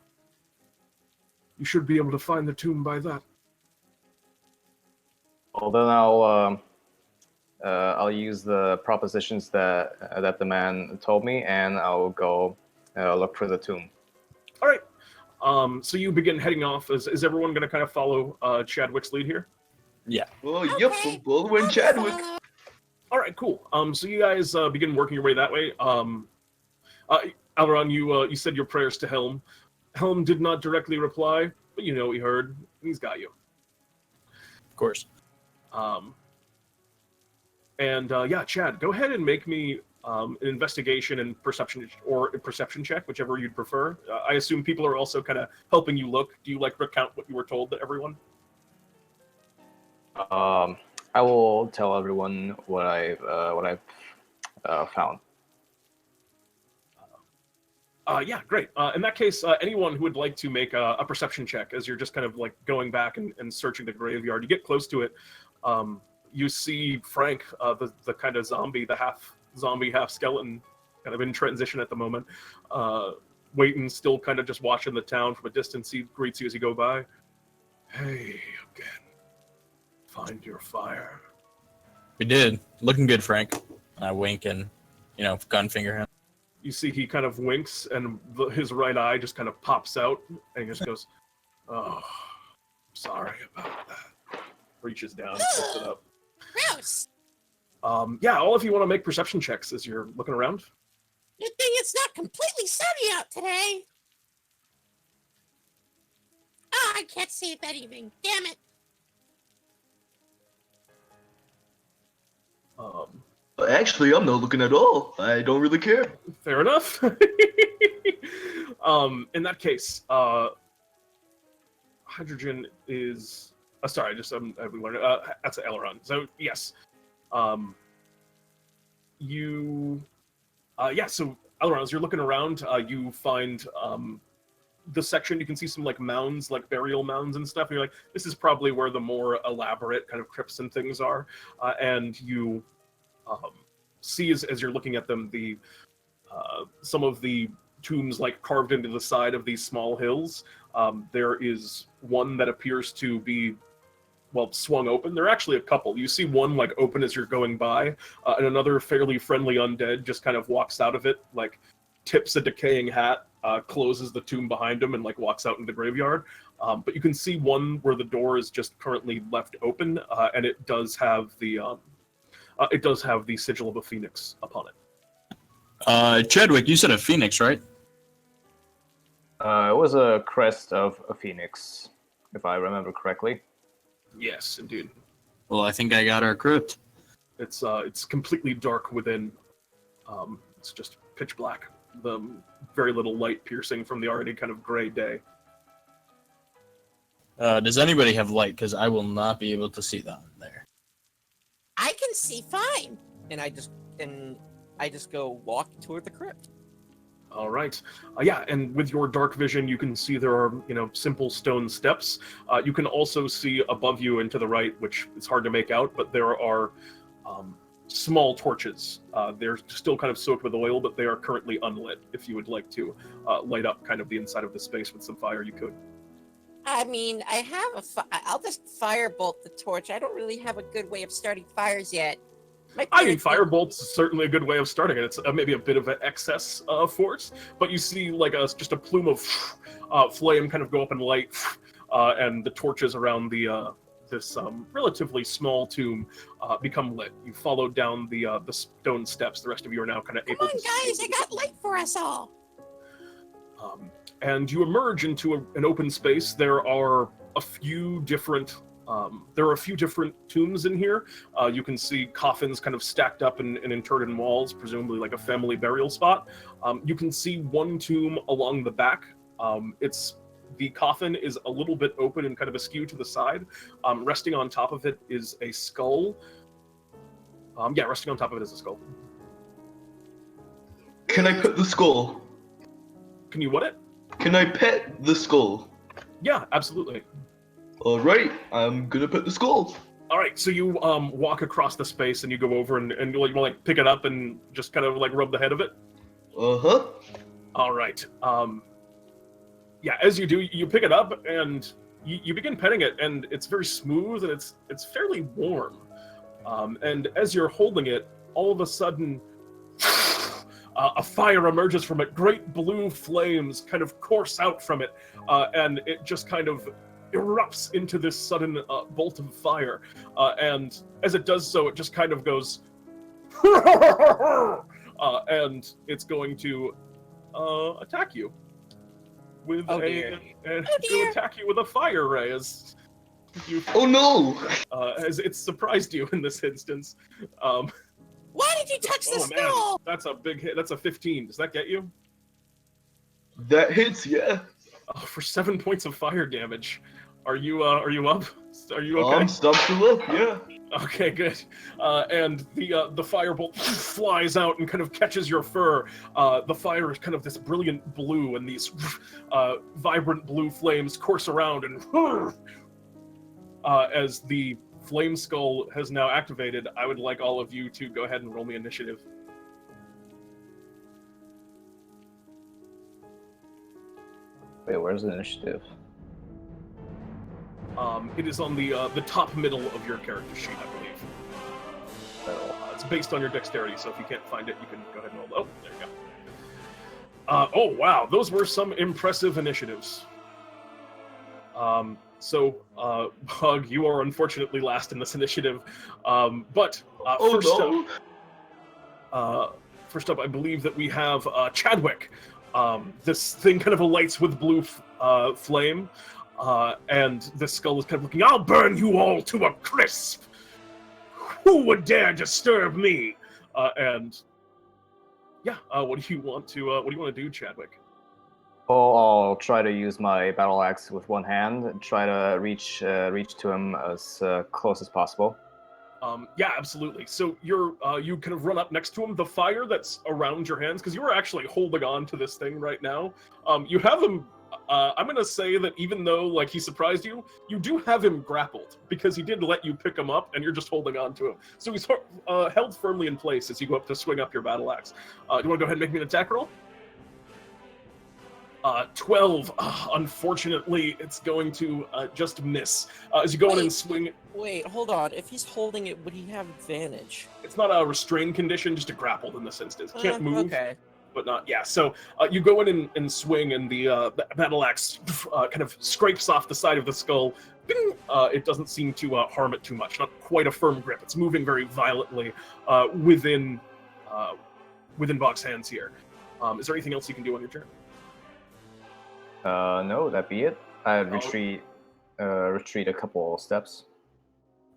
You should be able to find the tomb by that. Well, then I'll use the propositions that the man told me, and I'll go look for the tomb. All right. So you begin heading off. Is everyone going to kind of follow Chadwick's lead here? Yeah. Oh, yep, I'm following Chadwick. All right, cool. So you guys begin working your way that way. Aleron, you said your prayers to Helm. Helm did not directly reply, but you know he heard. He's got you. Of course. Yeah, Chad, go ahead and make me an investigation and perception check, whichever you'd prefer. I assume people are also kind of helping you look. Do you like recount what you were told to everyone? I will tell everyone what I've found. Yeah, great. In that case, anyone who would like to make a perception check as you're just kind of like going back and searching the graveyard, you get close to it. You see Frank, the kind of zombie, the half zombie, half skeleton, kind of in transition at the moment. waiting, still kind of just watching the town from a distance. He greets you as you go by. Hey, again. Find your fire. We did. Looking good, Frank. I wink and, gun finger him. You see he kind of winks, and his right eye just kind of pops out, and he just goes, oh, sorry about that. Reaches down and picks it up. Gross. Yeah, all of you want to make perception checks as you're looking around. Good thing it's not completely sunny out today. Oh, I can't see anything. Damn it. Actually, I'm not looking at all. I don't really care. Fair enough. In that case, hydrogen is. Sorry, just we learned. That's Aleron. So yes, you. So Aleron, as you're looking around, you find the section. You can see some like mounds, like burial mounds and stuff. And you're like, this is probably where the more elaborate kind of crypts and things are. And you see as you're looking at them, the some of the tombs like carved into the side of these small hills. There is one that appears to be swung open. There are actually a couple. You see one like open as you're going by, and another fairly friendly undead just kind of walks out of it, like tips a decaying hat, closes the tomb behind him, and like walks out into the graveyard. But you can see one where the door is just currently left open, and it does have the sigil of a phoenix upon it. Chadwick, you said a phoenix, right? It was a crest of a phoenix, if I remember correctly. Yes, indeed. Well, I think I got our crypt. It's completely dark within. It's just pitch black. The very little light piercing from the already kind of gray day. Does anybody have light? Because I will not be able to see that there. I can see fine. And I just go walk toward the crypt. All right. And with your dark vision, you can see there are, simple stone steps. You can also see above you and to the right, which is hard to make out, but there are small torches. They're still kind of soaked with oil, but they are currently unlit. If you would like to light up kind of the inside of the space with some fire, you could. I mean, I have I'll just firebolt the torch. I don't really have a good way of starting fires yet. Firebolt's certainly a good way of starting it. It's maybe a bit of an excess force, but you see like just a plume of flame kind of go up and light, and the torches around this relatively small tomb become lit. You follow down the stone steps. The rest of you are now kind of able to see. Come on, guys! I got light for us all. And you emerge into an open space. There are a few different tombs in here. You can see coffins kind of stacked up and interred in walls, presumably like a family burial spot. You can see one tomb along the back. The coffin is a little bit open and kind of askew to the side. Resting on top of it is a skull. Resting on top of it is a skull. Can I pet the skull? Can you what it? Can I pet the skull? Yeah, absolutely. All right, I'm gonna pet the skull. All right, so you walk across the space and you go over and you like pick it up and just kind of like rub the head of it. Uh-huh. All right. As you do, you pick it up and you begin petting it, and it's very smooth and it's fairly warm. And as you're holding it, all of a sudden, a fire emerges from it. Great blue flames kind of course out from it, and it just kind of erupts into this sudden bolt of fire. And as it does so, it just kind of goes, and it's going to attack you with attack you with a fire ray. As it's surprised you in this instance. Why did you touch the skull? Man, that's a big hit. That's a 15. Does that get you? That hits, yeah. For 7 points of fire damage. Are you up? Are you okay? I'm still up, yeah. Okay, good. And the firebolt flies out and kind of catches your fur. The fire is kind of this brilliant blue, and these vibrant blue flames course around, and as the flame skull has now activated, I would like all of you to go ahead and roll me initiative. Wait, where's the initiative? It is on the top middle of your character sheet, I believe. It's based on your dexterity, so if you can't find it, you can go ahead and roll. Oh, there you go. Oh, wow, those were some impressive initiatives. So, Bug, you are unfortunately last in this initiative. But first up, I believe that we have Chadwick. This thing kind of alights with blue flame, and the skull is kind of looking, I'll burn you all to a crisp! Who would dare disturb me? What do you want to do, Chadwick? Oh, I'll try to use my battle axe with one hand and try to reach to him as close as possible. Yeah, absolutely. So you kind of run up next to him. The fire that's around your hands, because you are actually holding on to this thing right now. You have him. I'm gonna say that even though like he surprised you, you do have him grappled because he did let you pick him up, and you're just holding on to him. So he's held firmly in place as you go up to swing up your battle axe. Do you want to go ahead and make me an attack roll? 12. Unfortunately, it's going to just miss. As you go in and swing... Wait, hold on. If he's holding it, would he have advantage? It's not a restrained condition, just a grappled in this instance. Can't move, okay. But not... Yeah, so you go in and swing, and the battle axe kind of scrapes off the side of the skull. Bing! It doesn't seem to harm it too much. Not quite a firm grip. It's moving very violently within Bog's hands here. Is there anything else you can do on your turn? No, that'd be it. I'd retreat a couple steps.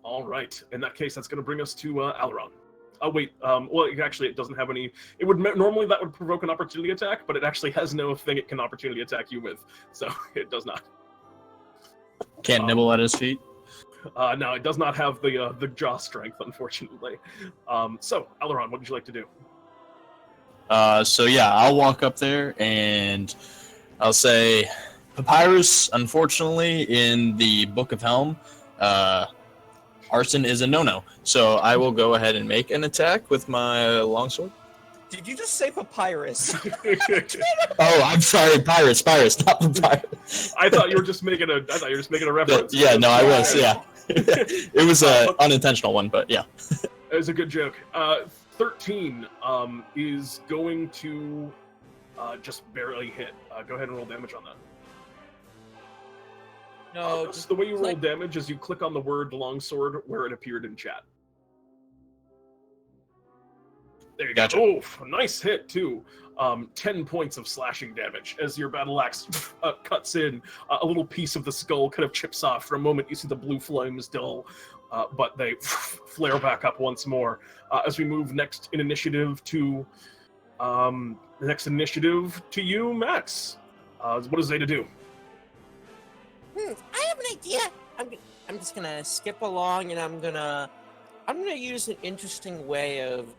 All right. In that case, that's going to bring us to Aleron. Oh, wait. Well, actually, it doesn't have any... It would normally that would provoke an opportunity attack, but it actually has no thing it can opportunity attack you with, so it does not. Can't nibble at his feet. No, it does not have the jaw strength, unfortunately. So, Aleron, what would you like to do? So yeah, I'll walk up there and I'll say, Papyrus, unfortunately, in the Book of Helm, arson is a no-no. So I will go ahead and make an attack with my longsword. Did you just say papyrus? Oh, I'm sorry, Pyrus, not Papyrus. I thought you were just making a reference. Yeah, no, I was, yeah. It was an unintentional one, but yeah. It was a good joke. 13 is going to just barely hit. Go ahead and roll damage on that. No, just the way you roll damage is you click on the word longsword where it appeared in chat. There you Gotcha. go. Oof, nice hit too. 10 points of slashing damage as your battle axe cuts in. A little piece of the skull kind of chips off. For a moment, you see the blue flames dull, but they flare back up once more. As we move next in initiative to you, Max. What does Zeta do? I have an idea. I'm just gonna skip along, and I'm gonna use an interesting way of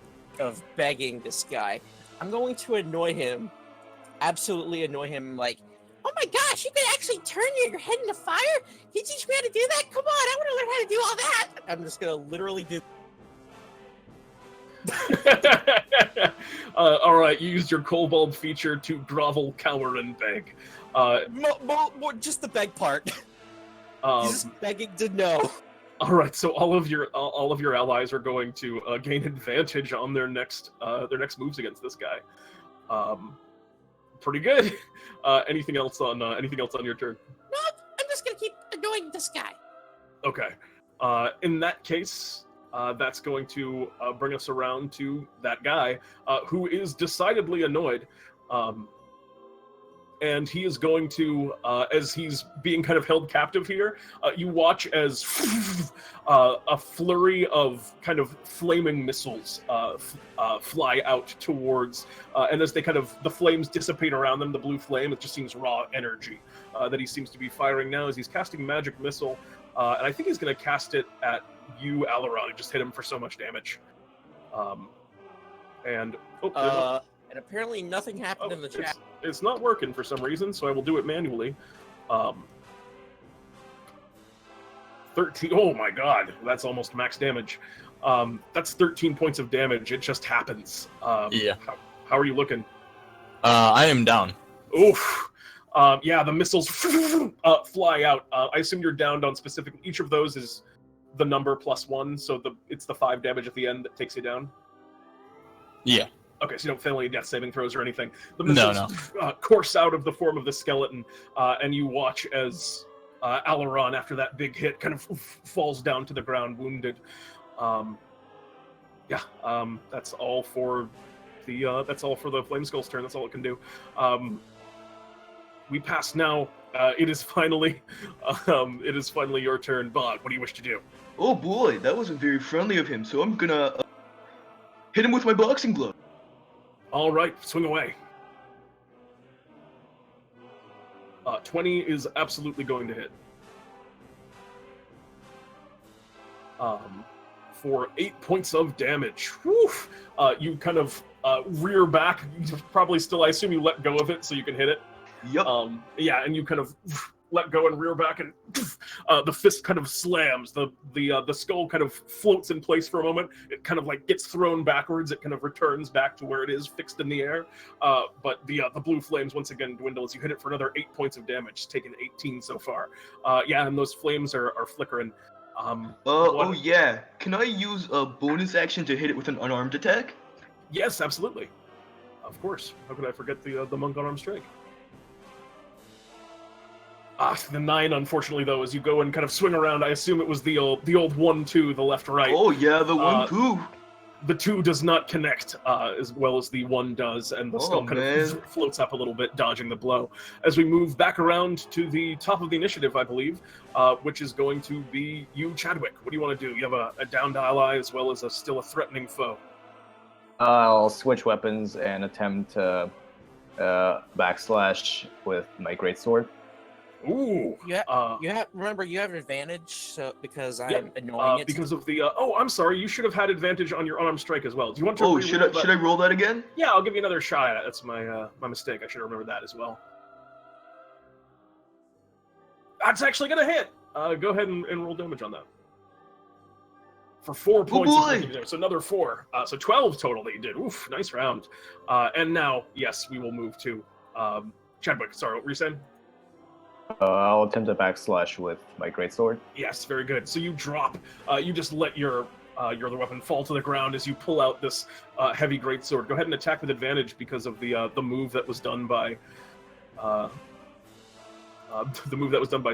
begging this guy. I'm going to annoy him, absolutely annoy him. Like, oh my gosh, you can actually turn your head into fire? Can you teach me how to do that? Come on, I want to learn how to do all that. I'm just gonna literally do. All right, you used your Kobold feature to grovel, cower, and beg. More just the beg part. He's just begging to know. All right, so all of your allies are going to gain advantage on their next moves against this guy. Pretty good. Anything else on your turn? No, I'm just gonna keep annoying this guy. Okay. In that case, that's going to bring us around to that guy who is decidedly annoyed. And he is going to, as he's being kind of held captive here, you watch as a flurry of kind of flaming missiles fly out towards, and as the flames dissipate around them, the blue flame, it just seems raw energy that he seems to be firing now as he's casting magic missile, and I think he's going to cast it at you, Aleron, and just hit him for so much damage. And apparently nothing happened in the chat. It's not working for some reason, so I will do it manually. 13. Oh my god, that's almost max damage. That's 13 points of damage. It just happens. Yeah. How are you looking? I am down. Oof. Yeah, the missiles fly out. I assume you're downed on specific. Each of those is the number +1, so it's the 5 damage at the end that takes you down. Yeah. Okay, so you don't fail any death saving throws or anything. The No, missiles course out of the form of the skeleton, and you watch as Aleron, after that big hit, kind of falls down to the ground, wounded. That's all for the Flame Skull's turn. That's all it can do. We pass now. It is finally your turn, Bog. What do you wish to do? Oh boy, that wasn't very friendly of him, so I'm gonna hit him with my boxing glove. All right, swing away. 20 is absolutely going to hit. For 8 points of damage. Whew. You kind of rear back. You probably still, I assume you let go of it so you can hit it. Yep. Yeah, and you kind of let go and rear back, and the fist kind of slams. The skull kind of floats in place for a moment. It kind of like gets thrown backwards. It kind of returns back to where it is, fixed in the air. But the blue flames once again dwindle as you hit it for another 8 points of damage, taking 18 so far. Yeah, and those flames are flickering. Oh yeah. Can I use a bonus action to hit it with an unarmed attack? Yes, absolutely. Of course. How could I forget the monk unarmed strike? The 9, unfortunately, though, as you go and kind of swing around, I assume it was the old 1-2, the left-right. Oh yeah, the 1-2. The 2 does not connect as well as the 1 does, and the skull kind of floats up a little bit, dodging the blow. As we move back around to the top of the initiative, I believe, which is going to be you, Chadwick. What do you want to do? You have a downed ally as well as still a threatening foe. I'll switch weapons and attempt to backslash with my greatsword. Ooh. Remember, you have advantage, so because I'm annoying it. Because of the I'm sorry, you should have had advantage on your unarmed strike as well. Do you want to? Oh, should I roll that again? Yeah, I'll give you another shot at it. That's my mistake. I should have remembered that as well. That's actually gonna hit. Go ahead and roll damage on that. For 4 points of damage. So another 4. So 12 total that you did. Oof, nice round. And now, yes, we will move to Chadwick. Sorry, what were you saying? I'll attempt a backslash with my greatsword. Yes, very good. So you drop. You just let your other weapon fall to the ground as you pull out this heavy greatsword. Go ahead and attack with advantage because of the move that was done by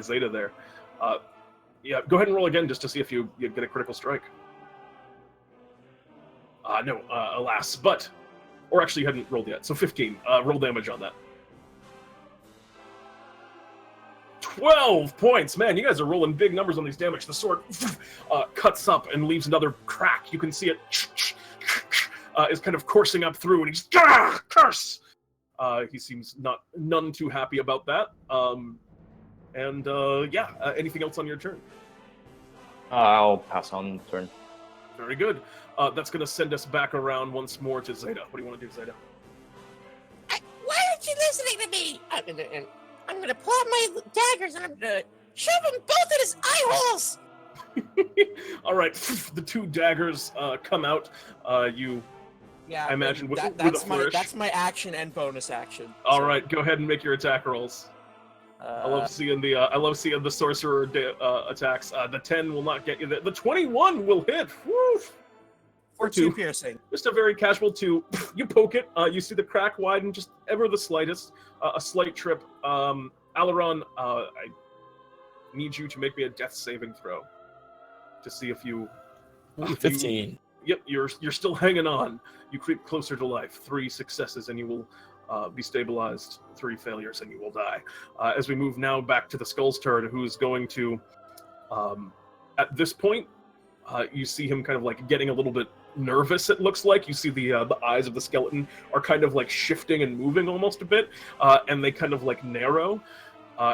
Zeta there. Yeah, go ahead and roll again just to see if you get a critical strike. No, alas, or actually you hadn't rolled yet. So 15. Roll damage on that. 12 points! Man, you guys are rolling big numbers on these damage. The sword cuts up and leaves another crack. You can see it is kind of coursing up through, and he's curse! He seems none too happy about that. Anything else on your turn? I'll pass on turn. Very good. That's going to send us back around once more to Zeta. What do you want to do, Zeta? Why aren't you listening to me? I'm going to pull out my daggers and I'm going to shove them both in his eye holes! All right, the 2 daggers come out. I imagine with a flourish. That's my action and bonus action. All right, go ahead and make your attack rolls. I love seeing the sorcerer attacks. The 10 will not get you. The 21 will hit. Woo! Or 2 piercing. Just a very casual 2. You poke it. You see the crack widen just ever the slightest. A slight trip. Aleron, I need you to make me a death saving throw to see if you. 15. Yep, you're still hanging on. You creep closer to life. 3 successes and you will be stabilized. 3 failures and you will die. As we move now back to the Skull's turn, who's going to, at this point, you see him kind of like getting a little bit nervous. It looks like you see the eyes of the skeleton are kind of like shifting and moving almost a bit, and they kind of like narrow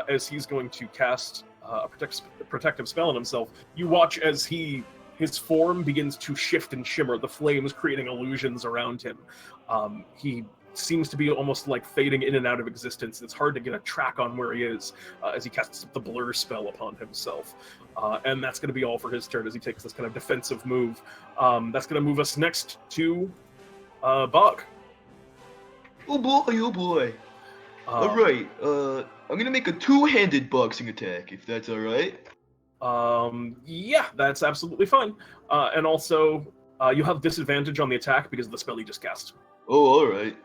as he's going to cast a protective spell on himself. You watch as his form begins to shift and shimmer, the flames creating illusions around him. He seems to be almost like fading in and out of existence. It's hard to get a track on where he is as he casts the blur spell upon himself. And that's going to be all for his turn as he takes this kind of defensive move. That's going to move us next to Bog. Oh boy, oh boy. Alright, I'm gonna make a two-handed boxing attack, if that's alright. Yeah, that's absolutely fine. And also, you have disadvantage on the attack because of the spell you just cast. Oh, alright.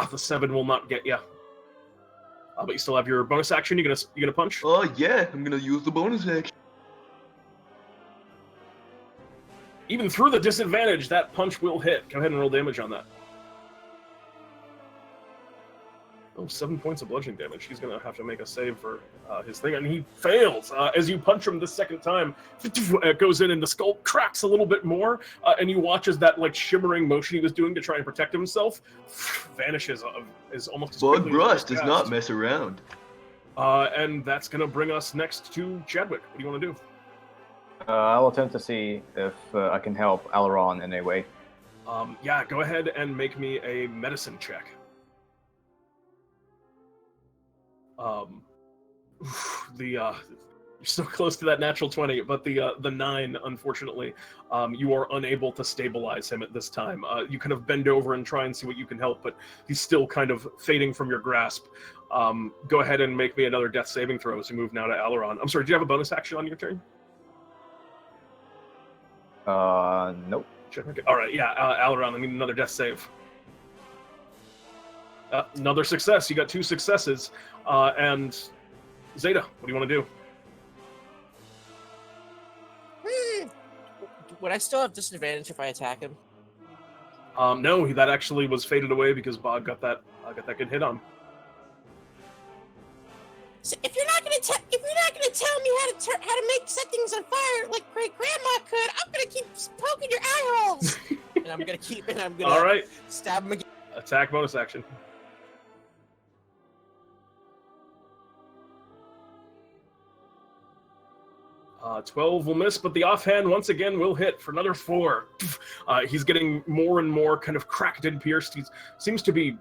The 7 will not get you. But you still have your bonus action. You gonna punch? Oh, yeah, I'm gonna use the bonus action. Even through the disadvantage, that punch will hit. Go ahead and roll damage on that. Oh, 7 points of bludgeoning damage. He's going to have to make a save for his thing, and he fails. As you punch him the second time, it goes in and the skull cracks a little bit more, and you watch as that like shimmering motion he was doing to try and protect himself vanishes as almost as Bug quickly as Brozz it does was not cast. mess around. And that's going to bring us next to Chadwick. What do you want to do? I will attempt to see if I can help Aleron in any way. Yeah, go ahead and make me a medicine check. You're so close to that natural 20, but the 9, unfortunately, you are unable to stabilize him at this time. You kind of bend over and try and see what you can help, but he's still kind of fading from your grasp. Go ahead and make me another death saving throw as we move now to Aleron. I'm sorry, do you have a bonus action on your turn? Nope. All right, yeah, Aleron, I need another death save. Another success. You got 2 successes. And Zeta, what do you want to do? Would I still have disadvantage if I attack him? No, that actually was faded away because Bog got that good hit on. So if you're not gonna tell me how to make set things on fire like great grandma could, I'm gonna keep poking your eye holes. and I'm gonna All right, stab him again. attack bonus action. 12 will miss, but the offhand once again will hit for another 4. He's getting more and more kind of cracked and pierced. He seems to be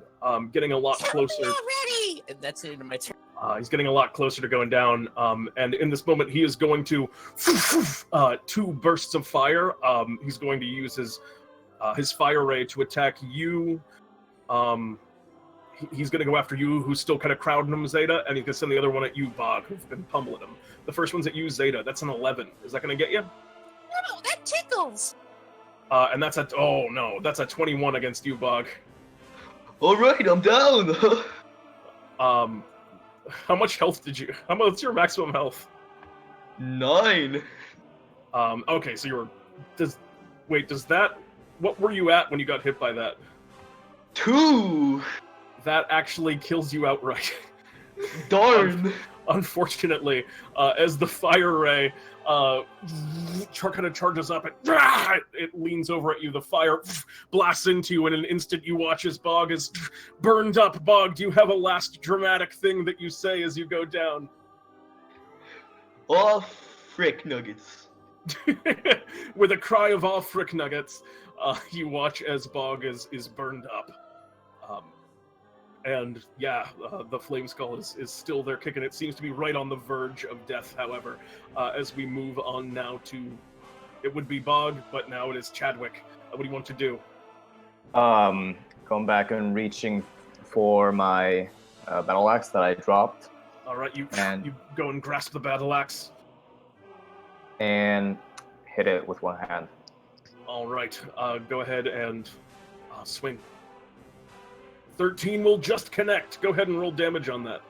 getting a lot closer. Already! And that's it in my turn. He's getting a lot closer to going down, and in this moment he is going to 2 bursts of fire. He's going to use his fire ray to attack you. He's going to go after you, who's still kind of crowding him, Zeta, and he's going to send the other one at you, Bog, who's been pummeling him. The first one's at you, Zeta. That's an 11. Is that going to get you? No, that tickles. And that's that's a 21 against you, Bog. Alright, I'm down! How much health what's your maximum health? 9. Okay, so what were you at when you got hit by that? 2! That actually kills you outright. Darn! Unfortunately, as the fire ray kind of charges up, it leans over at you. The fire blasts into you. In an instant, you watch as Bog is burned up. Bog, do you have a last dramatic thing that you say as you go down? Oh, frick nuggets. With a cry of "all frick nuggets," you watch as Bog is burned up. And yeah, the Flame Skull is still there kicking. It seems to be right on the verge of death, however, as we move on now to, it would be Bog, but now it is Chadwick. What do you want to do? Going back and reaching for my battle axe that I dropped. All right, you go and grasp the battle axe. And hit it with one hand. All right, go ahead and swing. 13 will just connect. Go ahead and roll damage on that.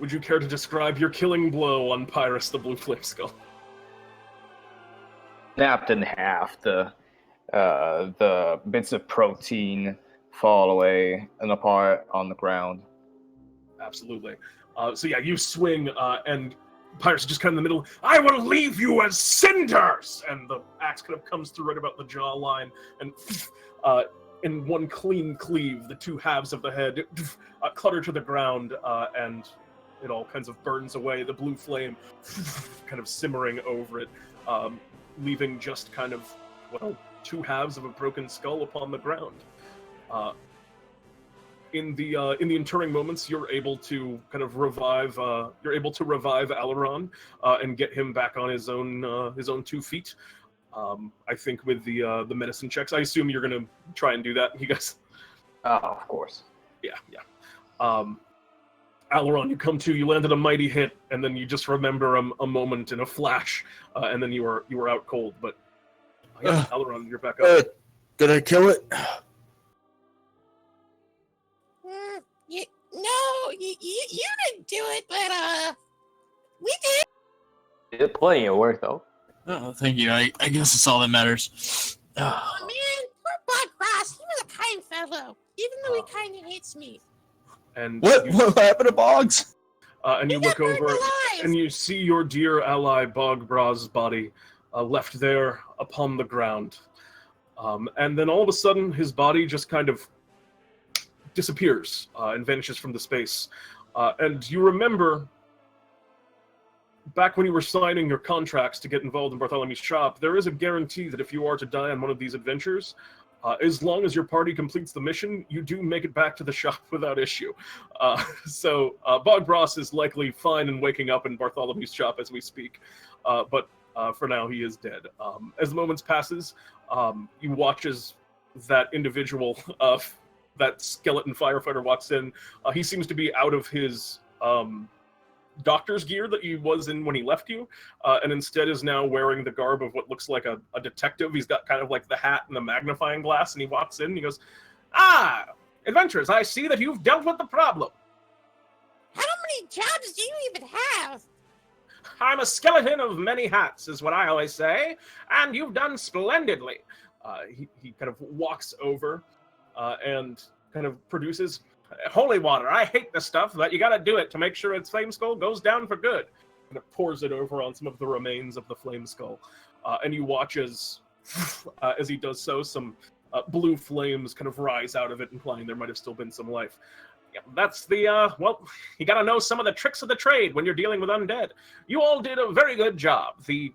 Would you care to describe your killing blow on Pyrus, the Blue Flame Skull? Snapped in half. The bits of protein fall away and apart on the ground. Absolutely. So yeah, you swing, and Pyrus is just kind of in the middle. I will leave you as cinders! And the axe kind of comes through right about the jawline, and in one clean cleave, the 2 halves of the head clutter to the ground, and it all kinds of burns away. The blue flame kind of simmering over it, leaving just kind of, 2 halves of a broken skull upon the ground. In the interring moments, you're able to kind of revive. You're able to revive Aleron and get him back on his own 2 feet. I think with the medicine checks. I assume you're gonna try and do that, you guys. Of course. Yeah. Aleron, you come to, you landed a mighty hit, and then you just remember a moment in a flash, and then you were out cold. But yeah, Aleron, you're back up. Did I kill it? You didn't do it, but we did. You did plenty of work, though. Oh, thank you. I guess that's all that matters. Oh man, poor Brozz. He was a kind fellow, even though he kind of hates me. And What happened to Boggs? And you look over, alive. and you see your dear ally Bozz's body left there upon the ground. And then all of a sudden, his body just kind of disappears and vanishes from the space. And you remember, back when you were signing your contracts to get involved in Bartholomew's shop, there is a guarantee that if you are to die on one of these adventures, as long as your party completes the mission, you do make it back to the shop without issue. So Brozz is likely fine and waking up in Bartholomew's shop as we speak. But for now, he is dead. As the moments passes, you watch as that individual, that skeleton firefighter walks in. He seems to be out of his doctor's gear that he was in when he left you, and instead is now wearing the garb of what looks like a detective. He's got kind of like the hat and the magnifying glass, and he walks in and he goes, "Ah, adventurers, I see that you've dealt with the problem. How many jobs do you even have? I'm a skeleton of many hats, is what I always say, and you've done splendidly." He kind of walks over and kind of produces holy water. I hate this stuff, but you gotta do it to make sure its flame skull goes down for good. And it pours it over on some of the remains of the flame skull. And you watch as he does so, some blue flames kind of rise out of it, implying there might have still been some life. Yeah, that's the, you gotta know some of the tricks of the trade when you're dealing with undead. You all did a very good job. The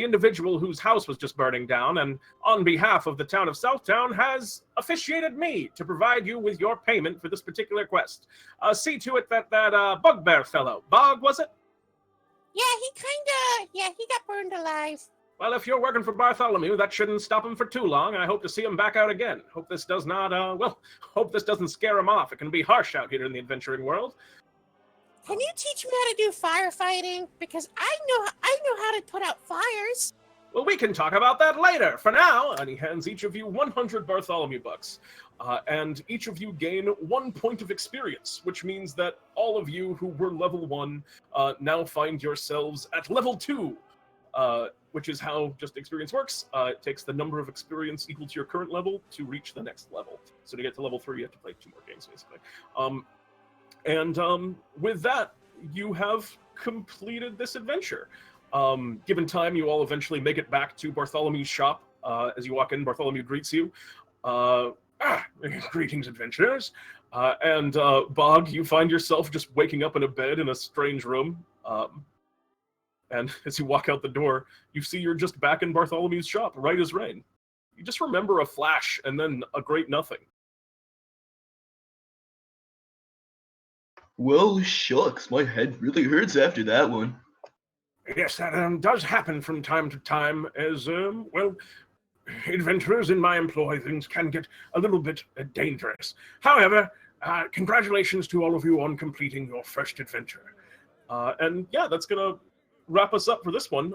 individual whose house was just burning down, and on behalf of the town of Southtown, has officiated me to provide you with your payment for this particular quest. See to it that Bugbear fellow, Bog, was it? Yeah, he got burned alive. Well, if you're working for Bartholomew, that shouldn't stop him for too long. I hope to see him back out again. Hope this does not, hope this doesn't scare him off. It can be harsh out here in the adventuring world. Can you teach me how to do firefighting? Because I know how to put out fires. Well, we can talk about that later. For now, and he hands each of you 100 Bartholomew bucks. And each of you gain 1 point of experience, which means that all of you who were level 1 now find yourselves at level 2, which is how just experience works. It takes the number of experience equal to your current level to reach the next level. So to get to level 3, you have to play 2 more games, basically. And with that, you have completed this adventure. Given time, you all eventually make it back to Bartholomew's shop. As you walk in, Bartholomew greets you. Greetings, adventurers. And Bog, you find yourself just waking up in a bed in a strange room. And as you walk out the door, you see you're just back in Bartholomew's shop, right as rain. You just remember a flash and then a great nothing. Well, shucks, my head really hurts after that one. Yes, that does happen from time to time, as, adventurers in my employ, things can get a little bit dangerous. However, congratulations to all of you on completing your first adventure. And yeah, that's going to wrap us up for this one.